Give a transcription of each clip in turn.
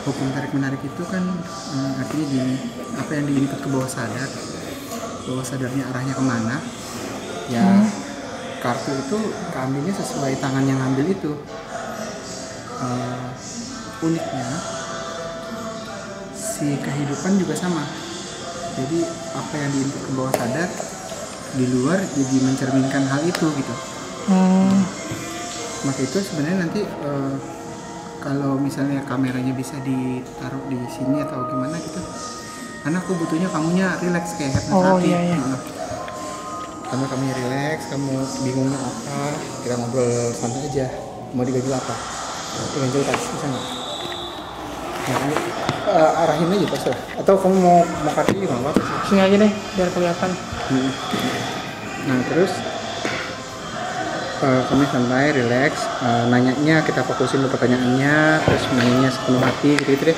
hukum tarik menarik itu kan artinya gini, apa yang diinput ke bawah sadarnya arahnya kemana ya. Kartu itu keambilnya sesuai tangan yang ngambil itu. Uniknya si kehidupan juga sama, jadi apa yang diinput ke bawah sadar di luar jadi mencerminkan hal itu gitu. Maka itu sebenarnya nanti kalau misalnya kameranya bisa ditaruh di sini atau gimana gitu, karena aku butuhnya kamunya relax kayak hypnotherapy. Iya. Karena kamunya relax, kamu bingungnya apa, kita ngobrol santai aja. Mau diganjel apa? Diganjel tas, bisa nggak? Arahin aja terserah. Atau kamu mau kartu juga nggak apa-apa sih. Sini aja deh biar kelihatan. Nah terus kami santai, relax, nanyanya kita fokusin ke pertanyaannya, terus nanyanya sepenuh hati gitu deh.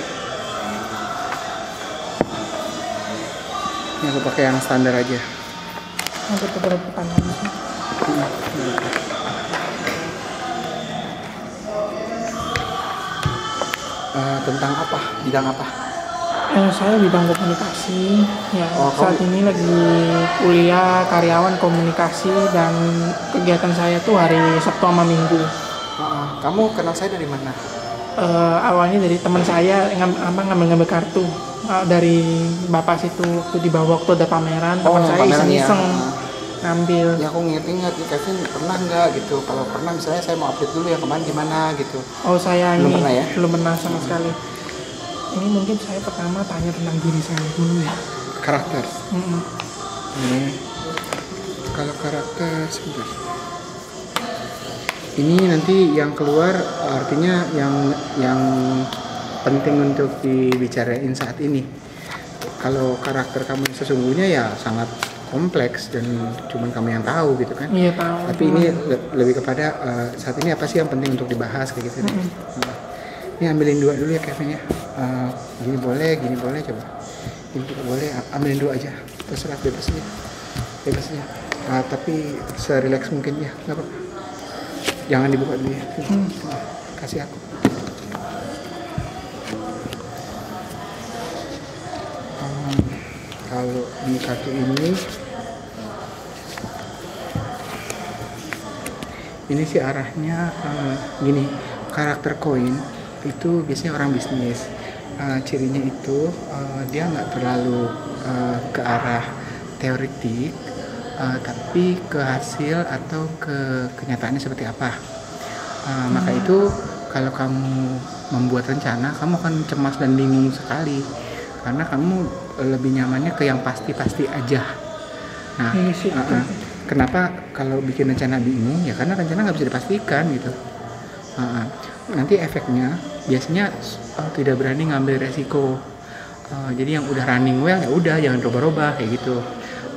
Ini aku pakai yang standar aja. Ada beberapa pertanyaan sih. Tentang apa? Bidang apa? Saya bidang komunikasi ya. Saat kamu- ini lagi kuliah karyawan komunikasi dan kegiatan saya tuh hari Sabtu sama Minggu. Kamu kenal saya dari mana? Awalnya dari teman saya ngambil kartu dari bapak situ waktu dibawa waktu ada pameran. Teman saya pameran iseng-iseng ya. ngambil. Ya aku inget-inget nih Kevin pernah nggak gitu. Kalau pernah misalnya saya mau update dulu yang kemarin gimana gitu. Saya Belum ini pernah ya? belum pernah sama sekali. Ini mungkin saya pertama tanya tentang diri saya dulu ya. Karakter. Ini kalau karakter sebentar. Ini nanti yang keluar artinya yang penting untuk dibicarain saat ini. Kalau karakter kamu yang sesungguhnya ya sangat kompleks dan cuman kamu yang tahu gitu kan. Iya tahu. Tapi ini lebih kepada saat ini apa sih yang penting untuk dibahas kayak gitu. Ini ambilin dua dulu ya Kevin ya. Gini boleh coba. Ini juga boleh, ambilin dua aja. Terserah bebasnya. Tapi serileks mungkin ya, nggak apa-apa. Jangan dibuka dulu ya. Kasih aku. Kalau di kartu ini sih arahnya gini, karakter koin itu biasanya orang bisnis. Cirinya itu dia nggak terlalu ke arah teoretik, tapi ke hasil atau ke kenyataannya seperti apa. Maka itu kalau kamu membuat rencana, kamu akan cemas dan bingung sekali karena kamu lebih nyamannya ke yang pasti-pasti aja. Nah, kenapa kalau bikin rencana bingung? Ya karena rencana nggak bisa dipastikan gitu. Nanti efeknya biasanya tidak berani ngambil resiko. Jadi yang udah running well ya udah jangan roba-roba kayak gitu.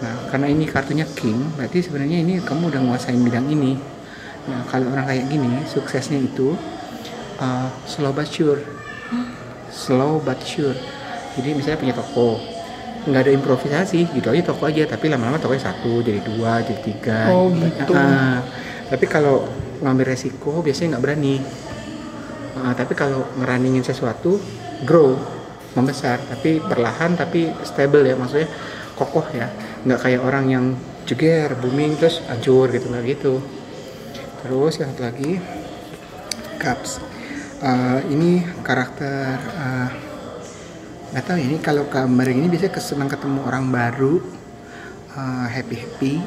Nah karena ini kartunya King, berarti sebenarnya ini kamu udah nguasain bidang ini. Nah kalau orang kayak gini suksesnya itu slow but sure. Jadi misalnya punya toko, nggak ada improvisasi gitu aja toko aja, tapi lama-lama tokonya 1 jadi 2 jadi 3 gitu. Tapi kalau ngambil resiko biasanya nggak berani. Tapi kalau ngerunningin sesuatu grow, membesar, tapi perlahan tapi stable ya, maksudnya kokoh ya, nggak kayak orang yang jeger booming terus hancur gitu, nggak gitu. Terus yang satu lagi Cups. Ini karakter nggak tahu ya, ini kalau gambar ini biasanya senang ketemu orang baru, happy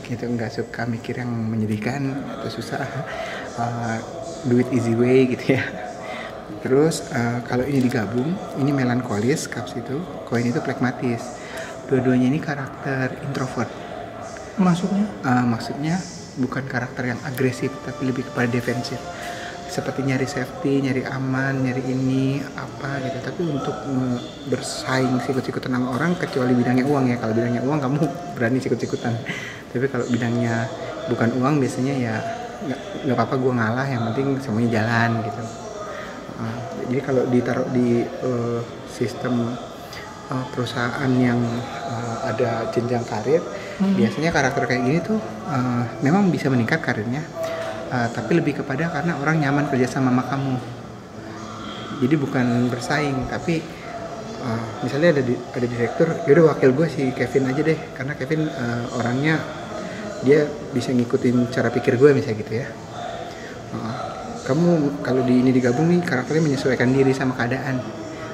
gitu, nggak suka mikir yang menyedihkan atau susah, do it easy way gitu ya. Terus kalau ini digabung, ini melankolis, Cups itu, koin itu phlegmatis. Dua-duanya ini karakter introvert. Maksudnya bukan karakter yang agresif, tapi lebih kepada defensif. Seperti nyari safety, nyari aman, nyari ini apa gitu. Tapi untuk bersaing sikut-sikutan sama orang, kecuali bidangnya uang ya. Kalau bidangnya uang kamu berani sikut-sikutan. Tapi kalau bidangnya bukan uang, biasanya ya nggak apa-apa gue ngalah, yang penting semuanya jalan gitu. Jadi kalau ditaruh di sistem perusahaan yang ada jenjang karir, biasanya karakter kayak gini tuh memang bisa meningkat karirnya, tapi lebih kepada karena orang nyaman kerja sama kamu. Jadi bukan bersaing, tapi misalnya ada direktur, yaudah wakil gue si Kevin aja deh, karena Kevin orangnya dia bisa ngikutin cara pikir gue misalnya gitu ya. Kamu kalau ini digabung nih karakternya menyesuaikan diri sama keadaan.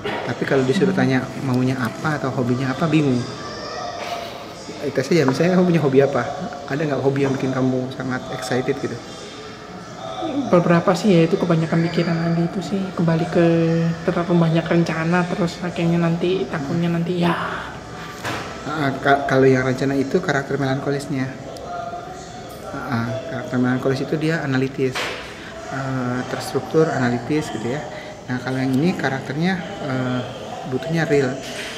Tapi kalau disuruh tanya maunya apa atau hobinya apa, bingung. Itu saja, misalnya kamu punya hobi apa? Ada nggak hobi yang bikin kamu sangat excited gitu? Beberapa sih ya itu kebanyakan pikiran lagi itu sih, kembali ke terlalu banyak rencana, terus akhirnya nanti takutnya nanti ya. Kalau yang rencana itu karakter melankolisnya. Karakter melankolis itu dia analitis, terstruktur, analitis gitu ya. Nah kalau yang ini karakternya butuhnya real.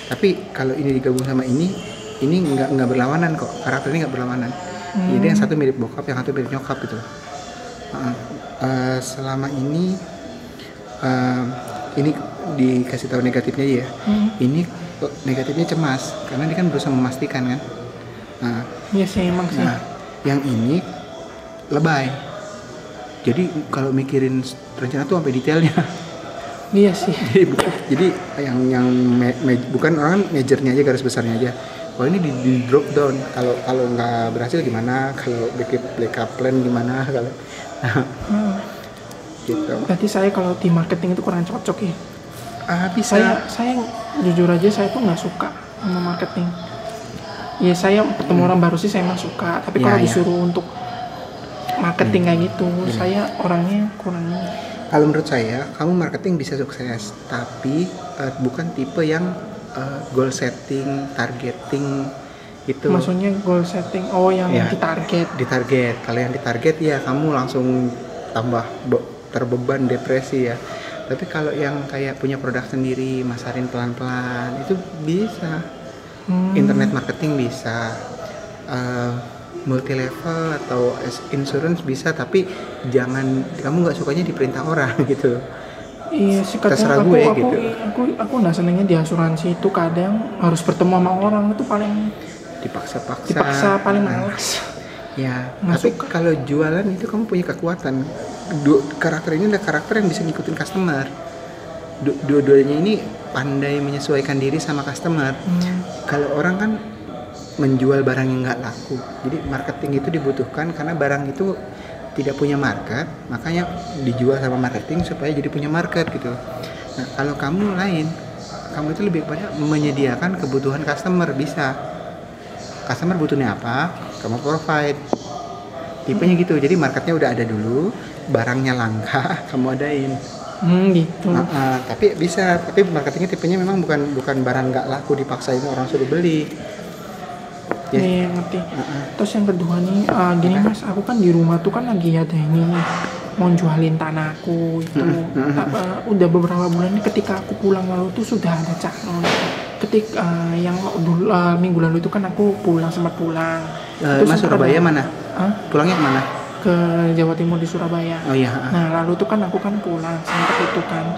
Tapi kalau ini digabung sama ini nggak berlawanan kok. Karakter ini nggak berlawanan. Jadi yang satu mirip bokap, yang satu mirip nyokap gitu. Selama ini dikasih tahu negatifnya aja ya. Ini negatifnya cemas karena dia kan berusaha memastikan kan. Iya sih emang sih. Nah, yang ini lebay. Jadi kalau mikirin rencana tuh sampai detailnya. Iya sih. Jadi yang bukan orang majornya aja, garis besarnya aja. Kalau ini di drop down. Kalau nggak berhasil gimana? Kalau backup plan gimana? Kalau gitu. Berarti saya kalau di marketing itu kurang cocok ya. Bisa. Saya jujur aja saya tuh nggak suka sama marketing. Ya saya ketemu orang baru sih saya emang suka. Tapi kalau disuruh untuk marketing kayak gitu, saya orangnya kurang. Kalau menurut saya, kamu marketing bisa sukses, tapi bukan tipe yang goal setting, targeting itu. Maksudnya goal setting, yang ditarget. Ditarget. Kalau yang ditarget ya kamu langsung tambah terbeban, depresi ya. Tapi kalau yang kayak punya produk sendiri, masarin pelan-pelan, itu bisa. Internet marketing bisa. Multi level atau insurance bisa, tapi jangan, kamu nggak sukanya diperintah orang gitu. Iya sih, terserah aku, gue aku, gitu. Aku nggak senengnya di asuransi itu kadang harus bertemu sama orang itu paling dipaksa paling malas. Ya, nggak tapi suka. Kalau jualan itu kamu punya kekuatan. Karakter ini adalah karakter yang bisa ngikutin customer. Dua-duanya ini pandai menyesuaikan diri sama customer. Kalau orang kan menjual barang yang nggak laku. Jadi marketing itu dibutuhkan karena barang itu tidak punya market, makanya dijual sama marketing supaya jadi punya market gitu. Nah kalau kamu lain, kamu itu lebih pada menyediakan kebutuhan customer. Bisa customer butuhnya apa, kamu provide. Tipenya gitu. Jadi marketnya udah ada dulu, barangnya langka, kamu adain. Gitu. Tapi bisa, tapi marketingnya tipenya memang bukan barang nggak laku dipaksain orang suruh beli. Iya ngerti. Terus yang kedua nih, gini mas, aku kan di rumah tuh kan lagi ada ini mau jualin tanahku itu. Udah beberapa bulan ini ketika aku pulang lalu tuh sudah ada calon. Ketika yang dulu minggu lalu itu kan aku sempat pulang. Mas Surabaya mana? Pulangnya kemana? Ke Jawa Timur di Surabaya. Oh iya. Nah lalu tuh kan aku kan pulang sempat itu kan.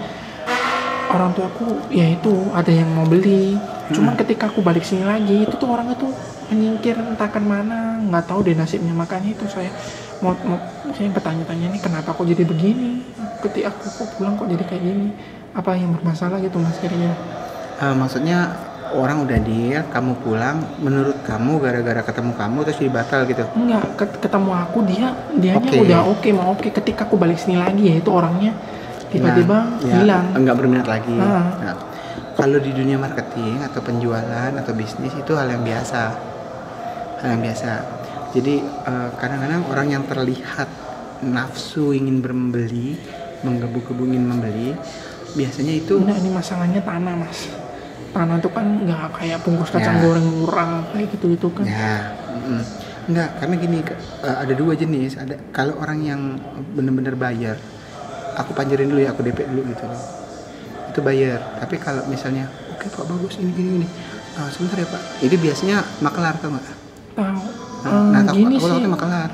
Orang tua aku ya itu ada yang mau beli. Cuman ketika aku balik sini lagi itu tuh orangnya tuh menyingkir entah kan mana, nggak tahu deh nasibnya. Makanya itu saya mau saya bertanya-tanya nih kenapa kok jadi begini, ketika aku kok pulang kok jadi kayak gini, apa yang bermasalah gitu mas kira-kira? Maksudnya orang udah deal, kamu pulang, menurut kamu gara-gara ketemu kamu terus jadi batal gitu? Enggak, ketemu aku dianya udah mau oke. Ketika aku balik sini lagi ya itu orangnya tiba-tiba hilang, nggak berminat lagi. Nah, kalau di dunia marketing atau penjualan atau bisnis itu hal yang biasa. Jadi kadang-kadang orang yang terlihat nafsu ingin membeli, menggebu-gebu ingin membeli, biasanya itu. Nah ini masalahnya tanah mas. Tanah itu kan nggak kayak bungkus kacang goreng murah kayak gitu kan. Enggak, karena gini, ada dua jenis. Ada kalau orang yang benar-benar bayar, aku panjerin dulu ya, aku DP dulu gitu loh, itu bayar. Tapi kalau misalnya oke pak bagus ini sebentar ya pak, ini biasanya makelar, tau nggak? Tahu. Gini sih makelar.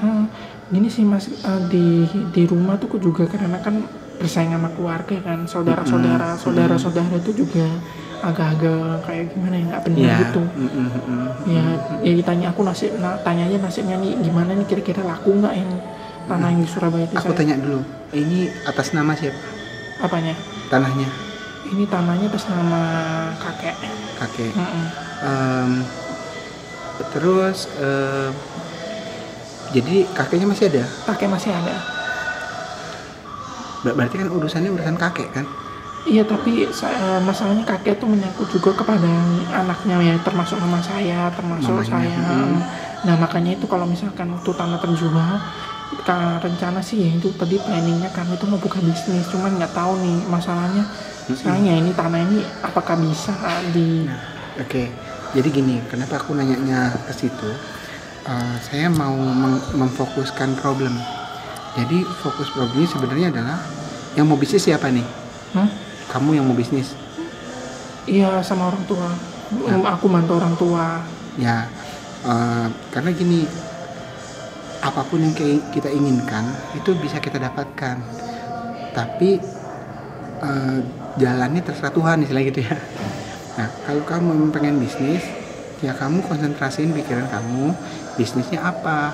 Gini sih mas, di rumah tuh juga karena kan bersaing sama keluarga kan, saudara itu juga agak-agak kayak gimana ya, nggak benar gitu. Ya ditanya aku tanya aja nasibnya nih gimana nih, kira-kira laku nggak yang tanah yang di Surabaya itu? Aku tanya dulu, ini atas nama siapa? Apanya? Tanahnya. Ini tanahnya atas nama kakek. Kakek. Terus jadi kakeknya masih ada? Kakek masih ada. Berarti kan urusannya urusan kakek kan? Iya, tapi masalahnya kakek tuh menyangkut juga kepada anaknya ya, termasuk mama saya, termasuk Mamanya. saya. Nah makanya itu kalau misalkan waktu tanah terjual, rencana sih ya itu tadi planningnya kami tuh mau buka bisnis, cuman nggak tahu nih masalahnya. Sekarang ya ini tanah ini apakah bisa di... Nah, oke. Jadi gini, kenapa aku nanyanya ke situ? Saya mau memfokuskan problem. Jadi fokus problemnya sebenarnya adalah yang mau bisnis siapa nih? Kamu yang mau bisnis? Iya, sama orang tua. Aku bantu orang tua. Ya, karena gini, apapun yang kita inginkan itu bisa kita dapatkan. Tapi jalannya terserah Tuhan, istilah gitu ya. Nah, kalau kamu memang pengen bisnis, ya kamu konsentrasiin pikiran kamu, bisnisnya apa.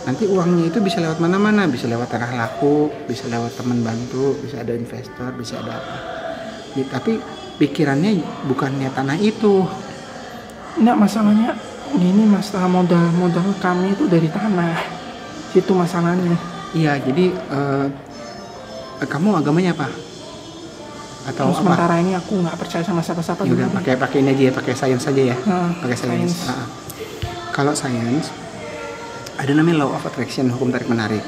Nanti uangnya itu bisa lewat mana-mana, bisa lewat tanah laku, bisa lewat teman bantu, bisa ada investor, bisa ada apa. Ya, tapi pikirannya bukannya tanah itu. Enggak, masalahnya gini, masalah modal kami itu dari tanah. Itu masalahnya. Iya, jadi kamu agamanya apa? Atau sementara apa? ini aku nggak percaya sama siapa-siapa. Ya udah, pakai ini aja ya, pakai sains saja ya. Pakai sains. Kalau sains ada namanya law of attraction, hukum tarik menarik.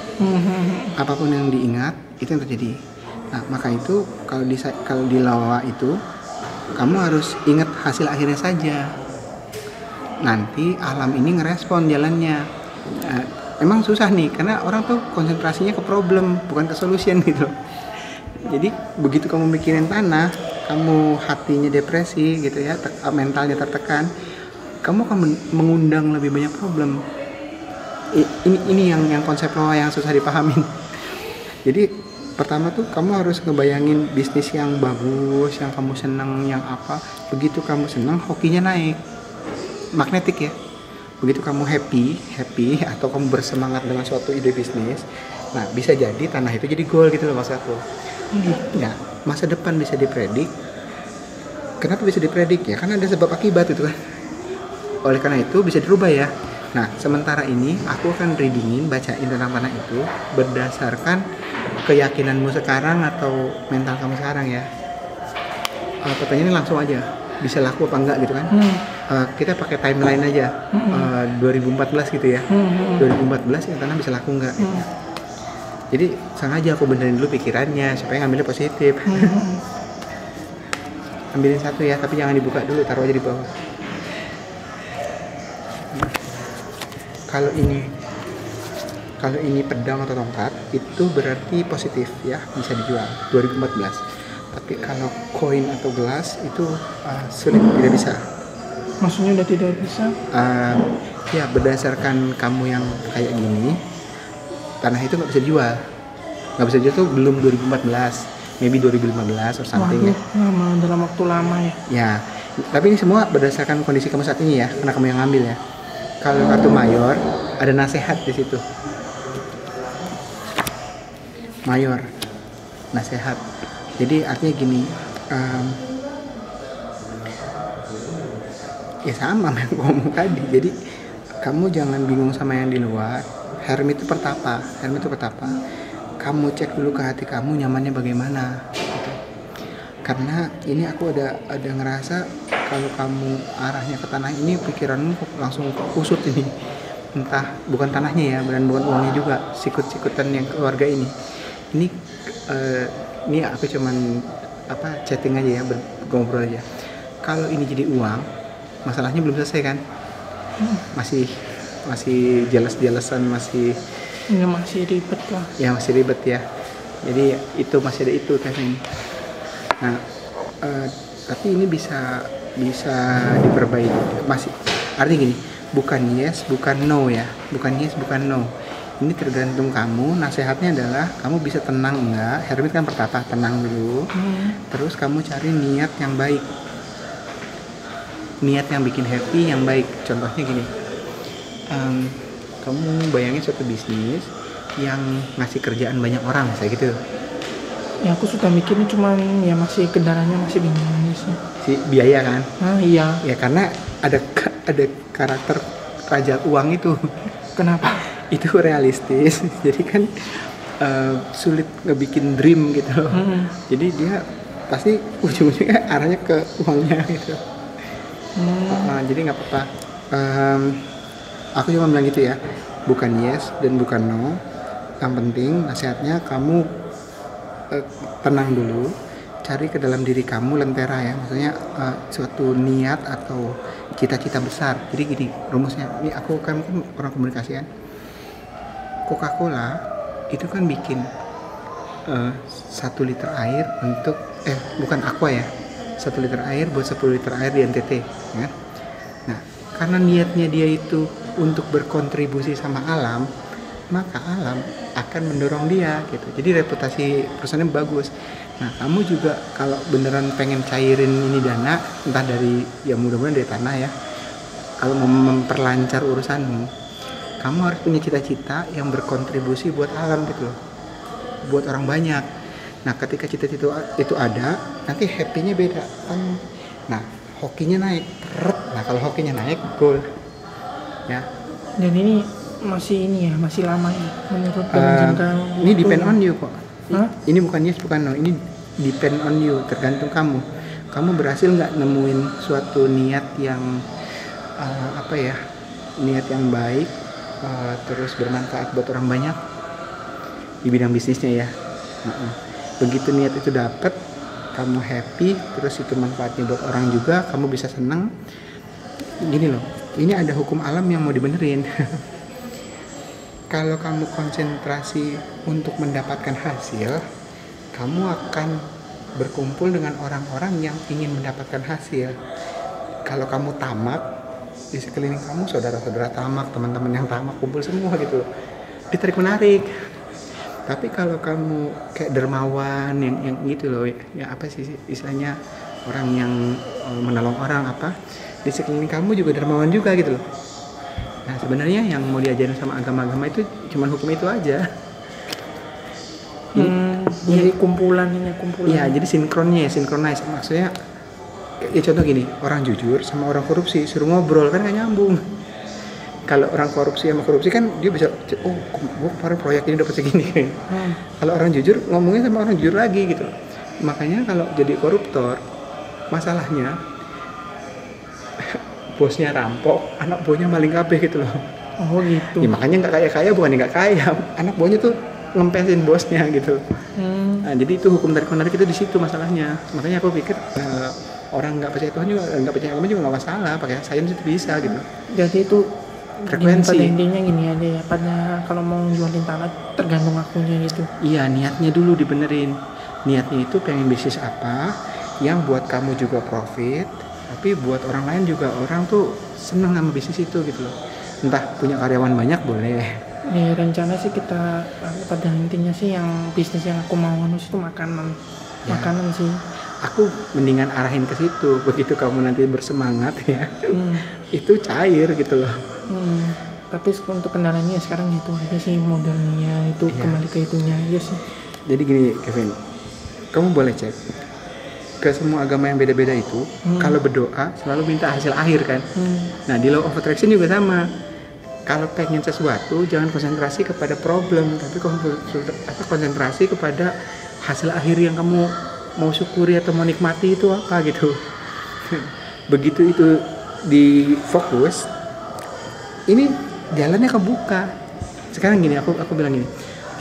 Apapun yang diingat itu yang terjadi. Nah, maka itu kalau di law itu kamu harus ingat hasil akhirnya saja. Nanti alam ini ngerespon jalannya. Emang susah nih karena orang tuh konsentrasinya ke problem bukan ke solution gitu. Jadi begitu kamu mikirin tanah, kamu hatinya depresi gitu ya, mentalnya tertekan, kamu akan mengundang lebih banyak problem. Ini yang konsep law yang susah dipahamin. Jadi pertama tuh kamu harus ngebayangin bisnis yang bagus, yang kamu senang, yang apa. Begitu kamu senang, hokinya naik, magnetik ya. Begitu kamu happy atau kamu bersemangat dengan suatu ide bisnis, nah bisa jadi tanah itu jadi goal gitu loh maksud aku. Ya, masa depan bisa dipredik. Kenapa bisa dipredik ya? Karena ada sebab akibat itu kan. Oleh karena itu bisa dirubah ya. Nah, sementara ini aku akan bacain tentang tanah itu berdasarkan keyakinanmu sekarang atau mental kamu sekarang ya. Pertanyaannya langsung aja, bisa laku apa enggak gitu kan? Kita pakai timeline aja, 2014 gitu ya. 2014 ya tanah bisa laku enggak? Gitu. Jadi sengaja aku benerin dulu pikirannya supaya ngambilnya positif. Ambilin satu ya, tapi jangan dibuka dulu, taruh aja di bawah. Kalau ini pedang atau tongkat itu berarti positif ya, bisa dijual 2014. Tapi kalau koin atau gelas itu sulit, tidak bisa. Maksudnya udah tidak bisa? Ya berdasarkan kamu yang kayak gini, tanah itu nggak bisa dijual. Nggak bisa dijual tuh belum 2014, maybe 2015 or something. Waduh, lama, dalam waktu lama ya. Ya, tapi ini semua berdasarkan kondisi kamu saat ini ya, karena kamu yang ngambil ya. Kalau kartu mayor ada nasihat di situ. Mayor, nasihat. Jadi artinya gini, ya sama yang aku ngomong tadi. Jadi kamu jangan bingung sama yang di luar. Hermit itu pertapa. Kamu cek dulu ke hati kamu nyamannya bagaimana. Gitu. Karena ini aku ada ngerasa kalau kamu arahnya ke tanah ini pikiranmu langsung kusut ini. Entah bukan tanahnya ya, dan bukan uangnya juga, sikut-sikutan yang keluarga ini. Ini aku cuman chatting aja ya, ngobrol aja. Kalau ini jadi uang, masalahnya belum selesai kan? Masih jelas-jelasan, masih ribet lah. Ya masih ribet ya. Jadi itu masih ada itu kan ini. Nah, tapi ini bisa diperbaiki. Masih artinya gini, bukan yes, bukan no ya. Bukan yes, bukan no. Ini tergantung kamu. Nasihatnya adalah kamu bisa tenang enggak? Hermit kan pertapa, tenang dulu. Terus kamu cari niat yang baik. Niat yang bikin happy, yang baik. Contohnya gini. Kamu bayangin suatu bisnis yang ngasih kerjaan banyak orang, kayak gitu. Ya aku sudah mikirnya cuman ya masih kendalanya masih bingung aja sih. Si biaya kan? Iya. Ya karena ada karakter raja uang itu. Kenapa? Itu realistis. Jadi kan sulit ngebikin dream gitu loh. Jadi dia pasti ujung-ujungnya arahnya ke uangnya gitu. Jadi nggak apa-apa. Aku cuma bilang gitu ya, bukan yes dan bukan no. Yang penting nasihatnya kamu tenang dulu, cari ke dalam diri kamu lentera ya, maksudnya suatu niat atau cita-cita besar. Jadi gini rumusnya, ini aku kan orang komunikasi kan. Coca-Cola itu kan bikin 1 liter air untuk bukan aqua ya, 1 liter air buat 10 liter air di NTT ya. Nah karena niatnya dia itu untuk berkontribusi sama alam, maka alam akan mendorong dia gitu. Jadi reputasi perusahaannya bagus. Nah kamu juga kalau beneran pengen cairin ini dana, entah dari ya mudah-mudahan dari tanah ya, kalau mau memperlancar urusanmu, kamu harus punya cita-cita yang berkontribusi buat alam gitu loh, buat orang banyak. Nah ketika cita-cita itu ada, nanti happy-nya beda kan. Nah hokinya naik. Nah kalau hokinya naik, goal ya. Dan ini masih lama ya menurut jangka. Ini depend on you kok. Hah? Ini bukan yes bukan no, ini depend on you, tergantung kamu berhasil nggak nemuin suatu niat yang niat yang baik, terus bermanfaat buat orang banyak di bidang bisnisnya ya. Begitu niat itu dapet, kamu happy, terus itu manfaatnya buat orang juga, kamu bisa senang. Gini loh, ini ada hukum alam yang mau dibenerin. Kalau kamu konsentrasi untuk mendapatkan hasil, kamu akan berkumpul dengan orang-orang yang ingin mendapatkan hasil. Kalau kamu tamak, di sekeliling kamu saudara-saudara tamak, teman-teman yang tamak kumpul semua gitu, ditarik menarik. Tapi kalau kamu kayak dermawan yang gitu loh, ya apa sih istilahnya, orang yang menolong orang apa, di sekeliling kamu juga dermawan juga gitu loh. Nah sebenarnya yang mau diajarin sama agama-agama itu cuma hukum itu aja. Jadi kumpulan. Iya, jadi sinkronize. Maksudnya ya contoh gini, orang jujur sama orang korupsi suruh ngobrol kan gak nyambung. Kalau orang korupsi sama korupsi kan dia bisa, gue kemarin proyek ini dapat segini. Kalau orang jujur ngomongnya sama orang jujur lagi gitu. Makanya kalau jadi koruptor, masalahnya bosnya rampok, anak buahnya maling kabeh gitu loh. Oh gitu. Ya, makanya nggak kaya bukan nggak kaya, anak buahnya tuh ngempesin bosnya gitu. Nah, jadi itu hukum tarik menarik itu di situ masalahnya. Makanya aku pikir orang nggak percaya Tuhan juga, nggak percaya agama juga nggak masalah, pakai sains itu bisa gitu. Jadi itu frekuensi. Pada intinya gini aja ya, pada kalau mau jualin tanah tergantung akunya gitu. Iya, niatnya dulu dibenerin. Niatnya itu pengen bisnis apa yang buat kamu juga profit, tapi buat orang lain juga orang tuh seneng sama bisnis itu gitu loh. Entah punya karyawan banyak boleh. Ya rencana sih kita pada intinya sih yang bisnis yang aku mau anus itu makanan. Ya. Makanan sih. Aku mendingan arahin ke situ. Begitu kamu nanti bersemangat ya, itu cair gitu loh. Tapi untuk kendalanya sekarang itu aja sih, modalnya itu ya. Kembali ke itunya aja sih. Jadi gini Kevin, kamu boleh cek ke semua agama yang beda-beda itu, kalau berdoa selalu minta hasil akhir kan. Nah di law of attraction juga sama. Kalau pengen sesuatu jangan konsentrasi kepada problem, tapi konsentrasi kepada hasil akhir yang kamu mau syukuri atau mau nikmati itu apa gitu. Begitu itu difokus, ini jalannya kebuka. Sekarang gini, aku bilang gini,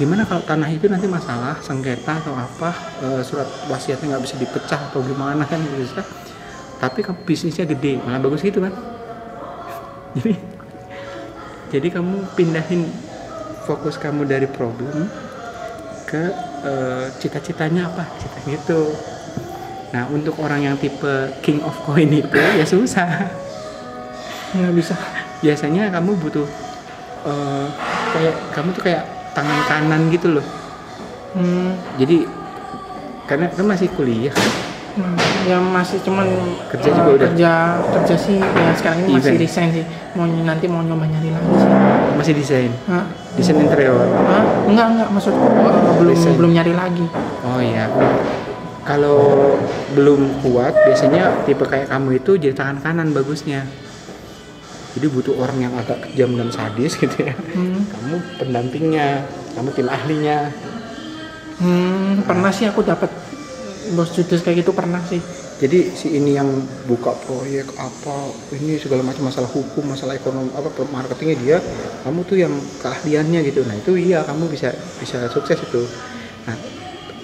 gimana kalau tanah itu nanti masalah sengketa atau apa, surat wasiatnya nggak bisa dipecah atau gimana kan bisa, tapi bisnisnya gede malah bagus gitu kan. Jadi kamu pindahin fokus kamu dari problem ke cita-citanya apa, cita gitu. Nah untuk orang yang tipe king of coin itu ya susah, nggak bisa. Biasanya kamu butuh kayak kamu tuh kayak tangan kanan gitu loh. Jadi karena kan masih kuliah kan? Ya masih cuman kerja juga udah kerja sih ya sekarang ini masih desain sih, nanti mau nyoba nyari lagi sih. Masih desain? Desain interior? Enggak maksudku belum nyari lagi. Oh iya, kalau belum kuat biasanya tipe kayak kamu itu jadi tangan kanan bagusnya. Jadi butuh orang yang agak kejam dan sadis gitu ya. Kamu pendampingnya, kamu tim ahlinya. Pernah sih aku dapat bos judes kayak gitu, pernah sih. Jadi si ini yang buka proyek apa, ini segala macam masalah hukum, masalah ekonomi, apa marketingnya dia, kamu tuh yang keahliannya gitu. Nah itu iya, kamu bisa sukses itu. Nah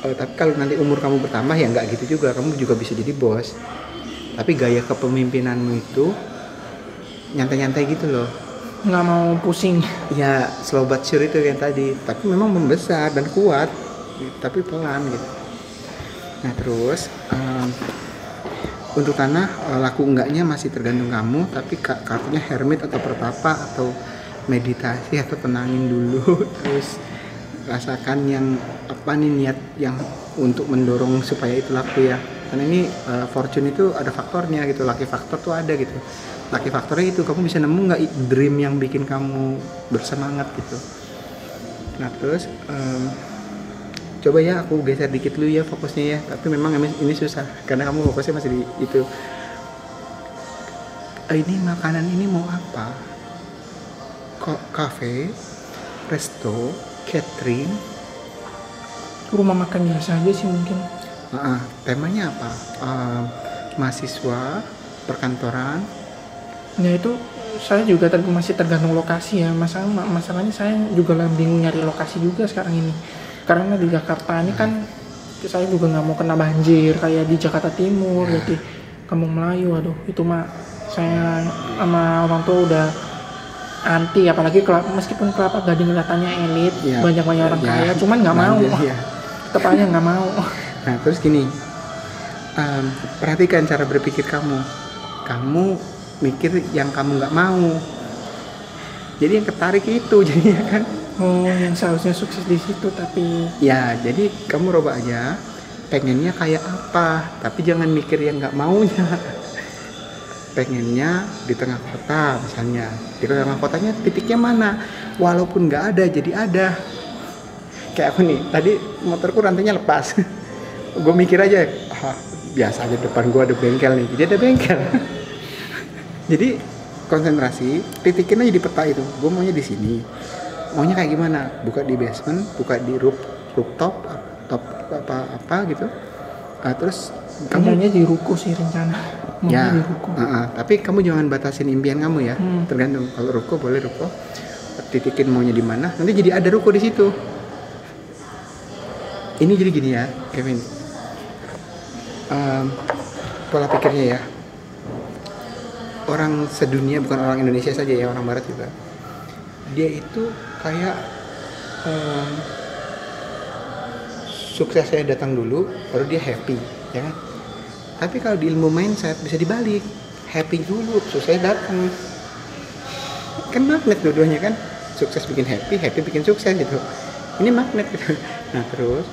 tapi kalau nanti umur kamu bertambah ya nggak gitu juga, kamu juga bisa jadi bos. Tapi gaya kepemimpinanmu itu nyantai-nyantai gitu loh. Nggak mau pusing. Ya slow but sure itu yang tadi. Tapi memang membesar dan kuat, tapi pelan gitu. Nah terus untuk tanah laku enggaknya masih tergantung kamu, tapi kartunya hermit atau pertapa atau meditasi atau tenangin dulu. Terus rasakan yang apa nih, niat yang untuk mendorong supaya itu laku ya. Karena ini fortune itu ada faktornya gitu, lucky factor tuh ada gitu. Lucky faktornya itu kamu bisa nemu nggak dream yang bikin kamu bersemangat gitu. Nah terus coba ya aku geser dikit dulu ya fokusnya ya, tapi memang ini susah karena kamu fokusnya masih di itu. Ini makanan ini mau apa? Kok cafe, resto, catering, Rumah makan biasa aja sih mungkin. temanya apa? Mahasiswa, perkantoran. Ya itu saya juga masih tergantung lokasi ya. Masalahnya saya juga bingung nyari lokasi juga sekarang ini. Karena di Jakarta ini kan saya juga nggak mau kena banjir kayak di Jakarta Timur, jadi Kampung Melayu. Aduh itu mah saya sama orang tua udah anti, apalagi meskipun Kelapa Gading kelihatannya elit, banyak orang kaya, cuman nggak mau, tetap aja nggak mau. Nah terus gini, perhatikan cara berpikir kamu mikir yang kamu nggak mau, jadi yang ketarik itu jadinya kan. Oh, yang seharusnya sukses di situ tapi ya jadi kamu rubah aja, pengennya kayak apa, tapi jangan mikir yang nggak maunya. Pengennya di tengah kota misalnya, di tengah kotanya titiknya mana, walaupun nggak ada jadi ada. Kayak aku nih, tadi motorku rantainya lepas. Gue mikir aja, biasa aja depan gue ada bengkel nih, jadi ada bengkel. Jadi konsentrasi, titikin aja di peta itu, gue maunya di sini, maunya kayak gimana, buka di basement, buka di rooftop, top apa gitu. Terus kamu di ruko sih rencana. Ya, tapi kamu jangan batasin impian kamu ya. Tergantung, kalau ruko boleh ruko, titikin maunya di mana, nanti jadi ada ruko di situ. Ini jadi gini ya, Kevin. Pola pikirnya ya. Orang sedunia, bukan orang Indonesia saja ya, orang Barat juga. Dia itu kayak suksesnya datang dulu, baru dia happy, ya kan? Tapi kalau di ilmu mindset bisa dibalik, happy dulu, suksesnya datang. Kan magnet dua-duanya kan, sukses bikin happy, happy bikin sukses gitu. Ini magnet gitu. Nah terus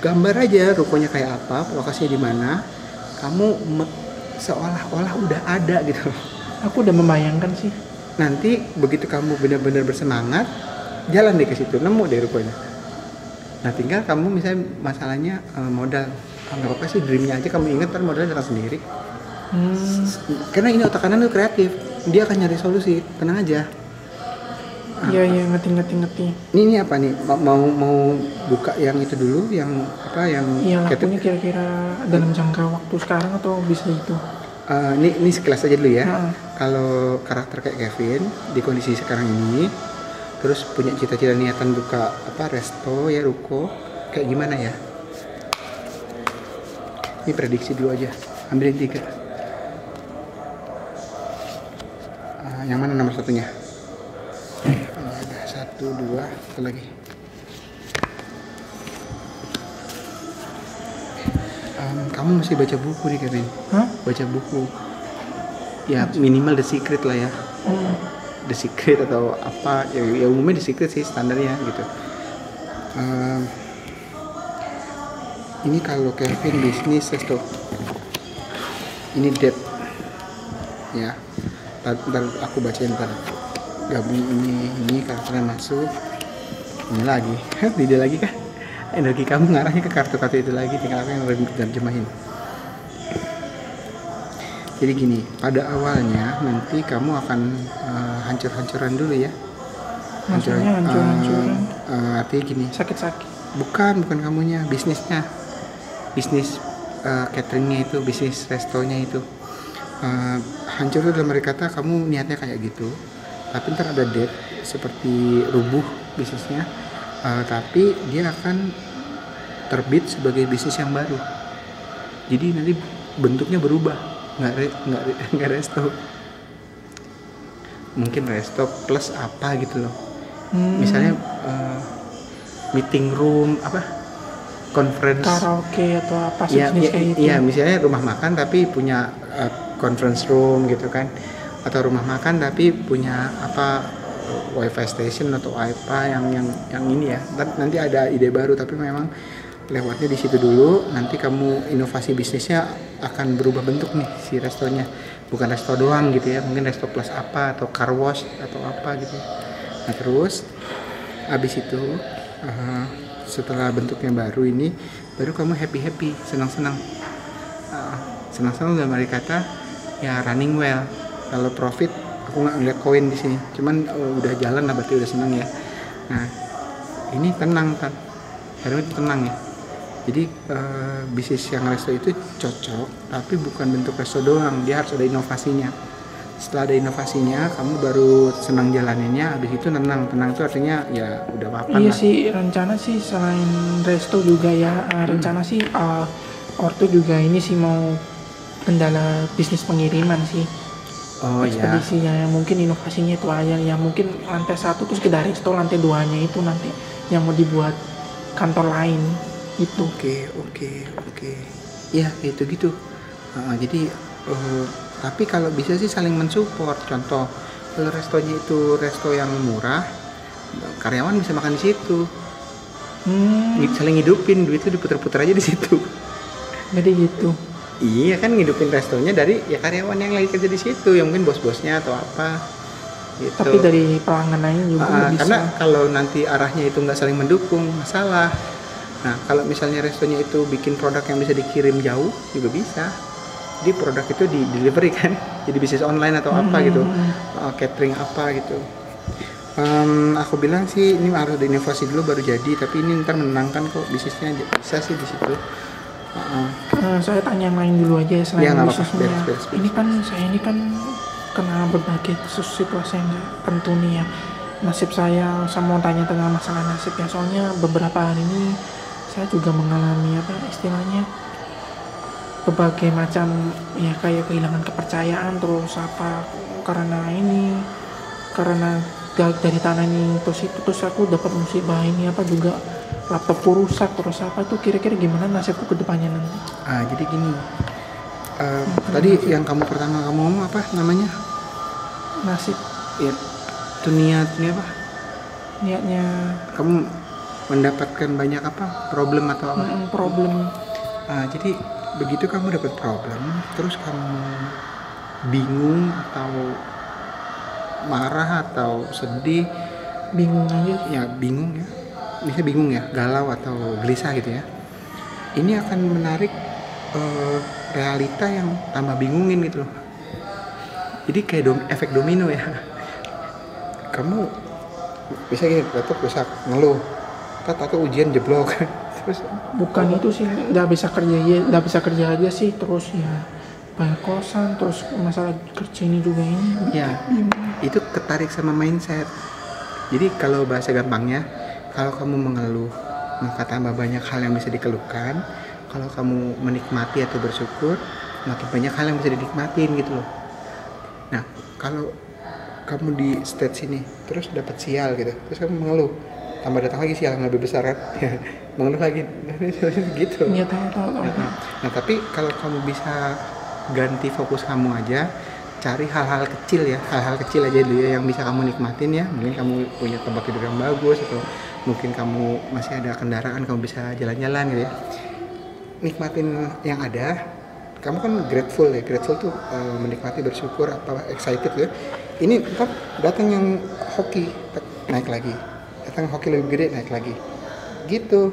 gambar aja rukonya kayak apa, lokasinya di mana, kamu seolah-olah udah ada gitu. Aku udah membayangkan sih. Nanti begitu kamu benar-benar bersemangat, jalan deh ke situ, nemu deh rukonya. Nah tinggal kamu misalnya masalahnya modal, nggak apa-apa sih, dreamnya aja kamu ingat, ntar modalnya datang sendiri. Karena ini otak kanan tuh kreatif, dia akan nyari solusi, tenang aja. Iya ngerti. Ini apa nih, mau buka yang itu dulu, yang apa yang? Iya lakunya kira-kira dalam jangka waktu sekarang atau bisa itu? Ini sekilas aja dulu ya. Kalau karakter kayak Kevin di kondisi sekarang ini, terus punya cita-cita niatan buka apa resto ya, ruko, kayak gimana ya? Ini prediksi dulu aja, ambilin tiket. Yang mana nomor satunya? Ada 1, 2, satu lagi. Kamu mesti baca buku nih Kevin. Baca buku. Ya minimal The Secret lah ya. The Secret atau apa? Ya umumnya The Secret sih standarnya gitu. Ini kalau Kevin bisnis tuh. Ini debt. Ya. Ntar aku bacain ntar. Gabung ini karakternya masuk. Ini lagi. Tidak lagi kan? energi kamu ngarahnya ke kartu-kartu itu lagi, tinggal aku yang lebih terjemahin. Jadi gini, pada awalnya nanti kamu akan hancur-hancuran dulu ya. Maksudnya hancur-hancuran. Artinya gini, Sakit-sakit. bukan kamunya, bisnisnya, bisnis cateringnya itu, bisnis restonya itu hancur itu dalam arti kata kamu niatnya kayak gitu, tapi ntar ada debt seperti rubuh bisnisnya, tapi dia akan terbit sebagai bisnis yang baru. Jadi nanti bentuknya berubah, nggak resto, mungkin resto plus apa gitu loh. Misalnya meeting room, apa, conference, karaoke atau apa ya, sejenis kayak gitu. iya, misalnya rumah makan tapi punya conference room gitu kan, atau rumah makan tapi punya apa, wifi station atau apa yang ini ya. Nanti ada ide baru, tapi memang lewatnya di situ dulu. Nanti kamu inovasi bisnisnya akan berubah bentuk nih si restonya, bukan resto doang gitu ya, mungkin resto plus apa atau car wash atau apa gitu. Nah terus abis itu setelah bentuknya baru ini, baru kamu happy senang-senang dalam arti kata ya running well. Kalau profit aku nggak ngeliat koin di sini, cuman udah jalan lah, berarti udah senang ya. Nah ini tenang kan, harus tenang ya. Jadi bisnis yang resto itu cocok, tapi bukan bentuk resto doang, dia harus ada inovasinya. Setelah ada inovasinya, kamu baru senang jalaninnya. Habis itu tenang itu artinya ya udah mapan Iya lah. sih, rencana sih selain resto juga ya, rencana sih ortu juga ini sih mau kendala bisnis pengiriman sih. Oh iya. Ekspedisinya ya, mungkin inovasinya itu aja ya, mungkin lantai 1 terus ke resto, lantai 2-nya itu nanti yang mau dibuat kantor lain itu. Oke. Iya itu gitu. Jadi tapi kalau bisa sih saling mensupport. Contoh, kalau restonya itu resto yang murah, karyawan bisa makan di situ. Saling hidupin, duit itu diputar-putar aja di situ. Jadi gitu. Iya kan, ngidupin restonya dari ya karyawan yang lagi kerja di situ, yang mungkin bos-bosnya atau apa gitu. Tapi dari pelanggan lain juga bisa. Karena kalau nanti arahnya itu nggak saling mendukung, masalah. Nah kalau misalnya restonya itu bikin produk yang bisa dikirim jauh juga bisa. Jadi produk itu di delivery kan, jadi bisnis online atau apa gitu, catering apa gitu. Aku bilang sih ini harus ada inovasi dulu baru jadi, tapi ini ntar menenangkan kok bisnisnya, bisa sih di situ. Saya tanya yang lain dulu aja selain Ya, nggak bisnisnya. apa-apa, beres. Saya ini kan kena berbagai situasi yang nggak tentu nih ya. Nasib saya mau tanya tentang masalah nasib ya, soalnya beberapa hari ini saya juga mengalami apa istilahnya berbagai macam ya, kayak kehilangan kepercayaan terus apa karena dari tanah ini terus aku dapat musibah ini apa juga laptopku rusak terus apa tuh, kira-kira gimana nasibku ke depannya nanti? Jadi gini, tadi yang pertama kamu ngomong apa namanya? Nasib Ya, itu niatnya apa? niatnya Kamu mendapatkan banyak apa? Problem atau apa? problem. Jadi begitu kamu dapat problem, terus kamu bingung atau marah atau sedih, Bingung aja. ya bingung ya, bisa bingung ya, galau atau gelisah gitu ya. Ini akan menarik realita yang tambah bingungin gitu loh. Jadi kayak efek domino ya. Kamu bisa gini, laptop rusak, ngeluh, atau ujian jeblok. Terus Bukan itu sih, nggak bisa kerja aja sih, terus ya bayar kosan, terus masalah kerja ini juga ini. ya itu ketarik sama mindset. Jadi kalau bahasa gampangnya, kalau kamu mengeluh maka tambah banyak hal yang bisa dikeluhkan. Kalau kamu menikmati atau bersyukur, makin banyak hal yang bisa dinikmatin gitu loh. Nah kalau kamu di state sini terus dapat sial gitu, terus kamu mengeluh, tambah datang lagi sial yang lebih besar kan. Mengeluh lagi gitu. Iya tahu. Nah tapi kalau kamu bisa ganti fokus kamu aja, cari hal-hal kecil aja dulu ya yang bisa kamu nikmatin ya. Mungkin kamu punya tempat tidur yang bagus, atau mungkin kamu masih ada kendaraan, kamu bisa jalan-jalan gitu ya. Nikmatin yang ada. Kamu kan grateful tuh menikmati, bersyukur, apa excited ya. Ini datang yang hoki naik lagi, datang hoki lebih gede naik lagi gitu.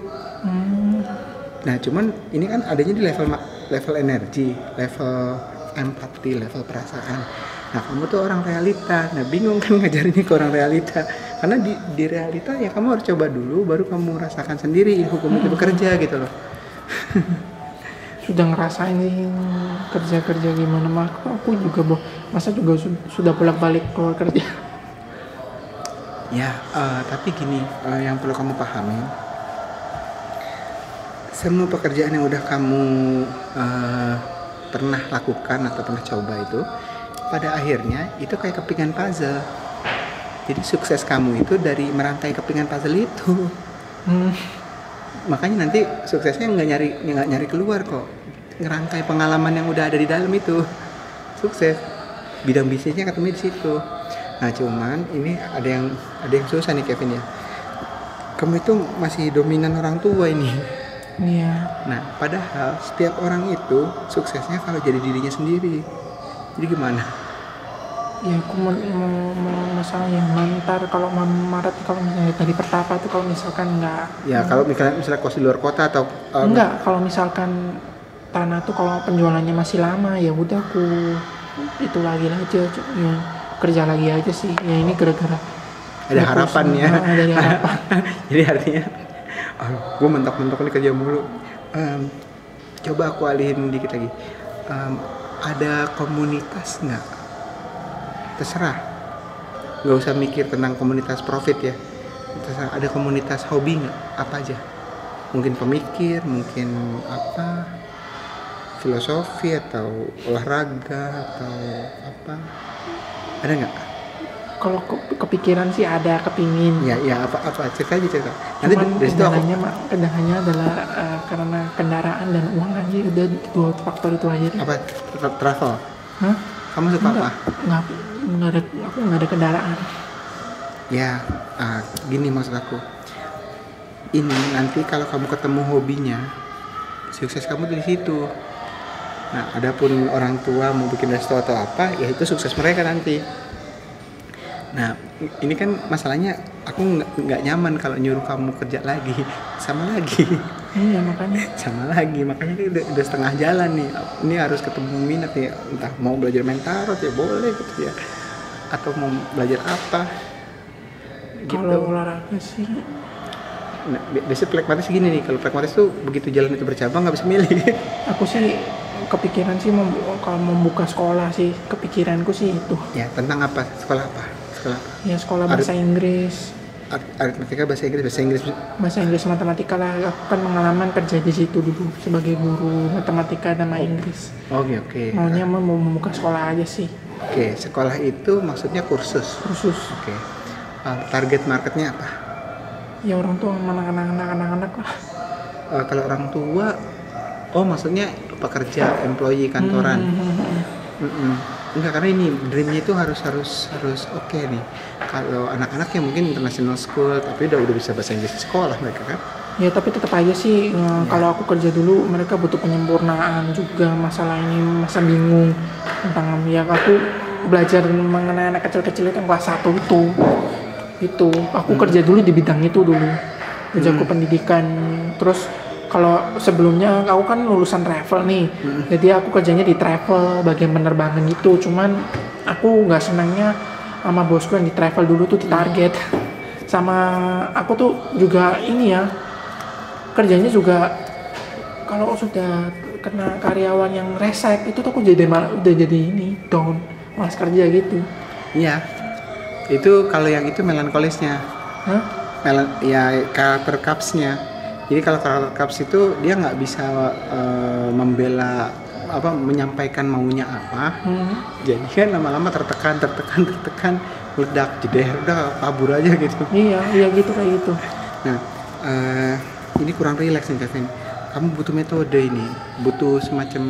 Nah cuman ini kan adanya di level energi, level empati, level perasaan. Nah kamu tuh orang realita, nah bingung kan ngajarinnya ke orang realita. Karena di realita ya kamu harus coba dulu, baru kamu rasakan sendiri hukum itu bekerja gitu loh. Sudah ngerasain sih kerja gimana, mah aku juga masa juga sudah bolak-balik keluar kerja. Ya, tapi gini, yang perlu kamu pahami, semua pekerjaan yang udah kamu pernah lakukan atau pernah coba itu, pada akhirnya itu kayak kepingan puzzle. Jadi sukses kamu itu dari merantai kepingan puzzle itu. Makanya nanti suksesnya nggak nyari keluar kok, ngerangkai pengalaman yang udah ada di dalam itu. Sukses, bidang bisnisnya ketemu di situ. Nah cuman ini ada yang susah nih Kevin ya. Kamu itu masih dominan orang tua ini. Iya. Nah, padahal setiap orang itu suksesnya kalau jadi dirinya sendiri. Jadi gimana? Ya aku mau masalah yang mantar kalau Maret kalau misalnya tadi pertapa tuh kalau misalkan enggak. Ya kalau misalnya kos di luar kota atau enggak, kalau misalkan tanah tuh kalau penjualannya masih lama ya udah aku itu lagi aja ya, kerja lagi aja sih. Ya ini gara-gara ada harapan ya. Ada harapan. Jadi artinya gue mentok-mentok nih kerja mulu. Coba aku alihin dikit lagi. Ada komunitas nggak? Terserah. Nggak usah mikir tentang komunitas profit ya. Terserah. Ada komunitas hobi nggak? Apa aja? Mungkin pemikir, mungkin apa? Filosofi atau olahraga atau apa? Ada nggak? Kalau kepikiran sih ada, kepingin. Ya apa cerita. Nanti cuman dari situ kendalanya adalah karena kendaraan dan uang aja, udah dua faktor itu aja. Apa travel? Hah? Kamu suka apa? Aku nggak ada kendaraan. Ya, gini maksud aku. Ini nanti kalau kamu ketemu hobinya, sukses kamu di situ. Nah, adapun orang tua mau bikin resto atau apa, ya itu sukses mereka nanti. Nah, ini kan masalahnya aku nggak nyaman kalau nyuruh kamu kerja lagi, sama lagi. Iya makanya. Sama lagi, makanya ini udah setengah jalan nih. Ini harus ketemu minat nih, entah mau belajar main tarot ya boleh gitu ya, atau mau belajar apa. Gitu. Kalau olahraga sih. Nah, biasanya pragmatis gini nih, kalau pragmatis tuh begitu jalan itu bercabang nggak bisa milih. Aku sih kepikiran sih kalau membuka sekolah sih, kepikiranku sih itu. Ya, tentang apa? Sekolah apa? Ya sekolah bahasa Inggris. Aritmatika, bahasa Inggris Matematika lah. Aku kan pengalaman kerja di situ dulu sebagai guru matematika dan Inggris. Oke. Maunya mau membuka sekolah aja sih. Oke, sekolah itu maksudnya kursus. Oke. Target marketnya apa? Ya orang tua, anak-anak lah. Kalau orang tua, maksudnya pekerja, employee kantoran. Enggak, karena ini dreamnya itu harus oke nih. Kalau anak-anak yang mungkin international school tapi udah bisa bahasa Inggris di sekolah mereka kan. Ya tapi tetap aja sih kalau aku kerja dulu mereka butuh penyempurnaan juga, masalah ini masa bingung tentang ya aku belajar mengenai anak kecil-kecil itu kelas 1 itu aku kerja dulu di bidang itu dulu. Kerjaku pendidikan, terus kalau sebelumnya aku kan lulusan travel nih, jadi aku kerjanya di travel bagian penerbangan gitu. Cuman aku nggak senangnya sama bosku yang di travel dulu tuh di target. Sama aku tuh juga ini ya, kerjanya juga kalau sudah kena karyawan yang resek itu tuh aku udah jadi ini down, malas kerja gitu. Iya, itu kalau yang itu melankolisnya. Hah? Ya karakter Cubs-nya. Jadi kalau karakter Cubs itu dia nggak bisa membela menyampaikan maunya apa. Jadi kan lama-lama tertekan meledak, jeder udah kabur aja gitu. Iya gitu kayak gitu. Nah, ini kurang rileks nih Kevin. Kamu butuh metode ini, butuh semacam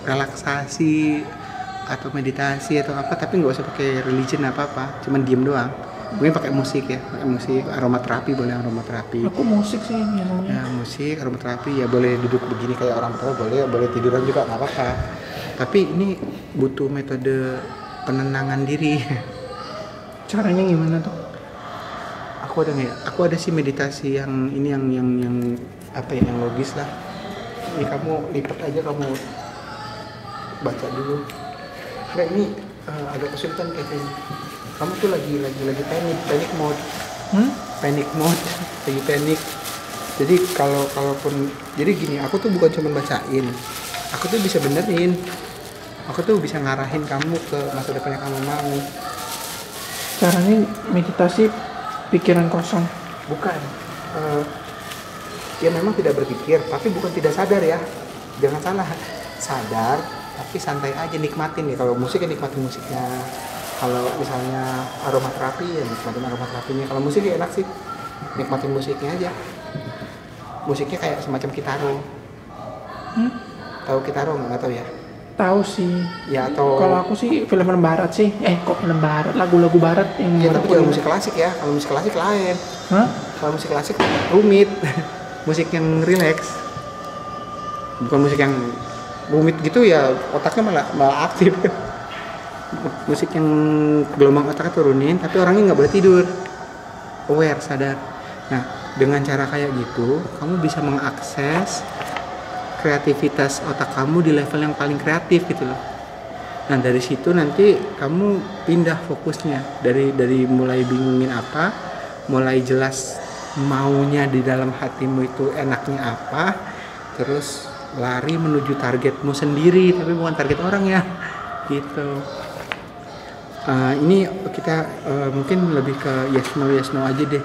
relaksasi atau meditasi atau apa, tapi nggak usah pakai religion apa, cuman diem doang. Mungkin pakai musik, aromaterapi boleh, aromaterapi. Aku musik sih biasanya. Ya musik, aromaterapi ya boleh duduk begini kayak orang tua, boleh tiduran juga nggak apa-apa. Tapi ini butuh metode penenangan diri. Caranya gimana tuh? Aku Aku ada nggak ya? Aku ada sih meditasi yang ini yang apa ya, yang logis lah. Ini kamu lipat aja, kamu baca dulu. Nggak, ini agak kesulitan Kevin. Kamu tuh lagi panic mode. Panic mode, lagi panik. Jadi kalaupun jadi gini, aku tuh bukan cuma bacain, aku tuh bisa benerin, aku tuh bisa ngarahin kamu ke masa depan yang kamu mau. Caranya meditasi pikiran kosong. Bukan, ya memang tidak berpikir, tapi bukan tidak sadar ya, jangan salah, sadar tapi santai aja, nikmatin nih. Kalau musik ya nikmatin musiknya, kalau misalnya aromaterapi ya nikmatin aromaterapinya. Kalau musik ya enak sih, nikmatin musiknya aja. Musiknya kayak semacam kitaro. Tahu kitaro nggak tahu ya? Tahu sih. Ya, atau Kalau aku sih film barat sih. Kok film barat? Lagu-lagu barat yang ya, barat tapi jangan musik klasik ya. Kalau musik klasik lain. Hah? Kalau musik klasik rumit. Musik yang rileks. Bukan musik yang rumit gitu ya, otaknya malah aktif. Musik yang gelombang otaknya turunin, tapi orangnya nggak boleh tidur. Aware, sadar. Nah, dengan cara kayak gitu, kamu bisa mengakses kreativitas otak kamu di level yang paling kreatif gitu loh. Nah, dari situ nanti kamu pindah fokusnya dari mulai bingungin apa, mulai jelas maunya di dalam hatimu itu enaknya apa, terus lari menuju targetmu sendiri, tapi bukan target orang ya, gitu. Ini kita mungkin lebih ke yes no aja deh.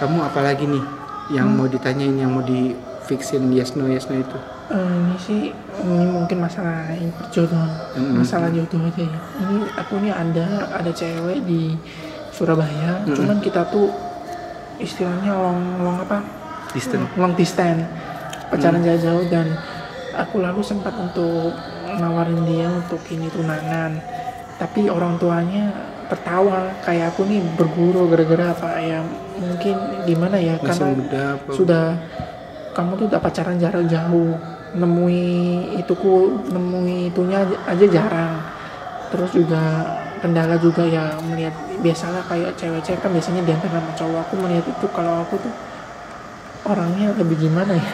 Kamu apalagi nih yang mau ditanyain, yang mau di fixin yes no itu? Ini mungkin masalah perjodohan, masalah jodoh aja ya. Ini aku nih ada cewek di Surabaya, cuman kita tuh istilahnya long distance, pacaran jauh-jauh, dan aku lalu sempat untuk nawarin dia untuk ini tunangan, tapi orang tuanya tertawa kayak aku nih berguru gara-gara apa ya, mungkin gimana ya, karena sudah kamu tuh udah pacaran jarak jauh, nemui itunya aja jarang. Terus juga kendala juga ya, melihat biasalah kayak cewek-cewek kan biasanya diantar sama cowok. Aku melihat itu, kalau aku tuh orangnya lebih gimana ya,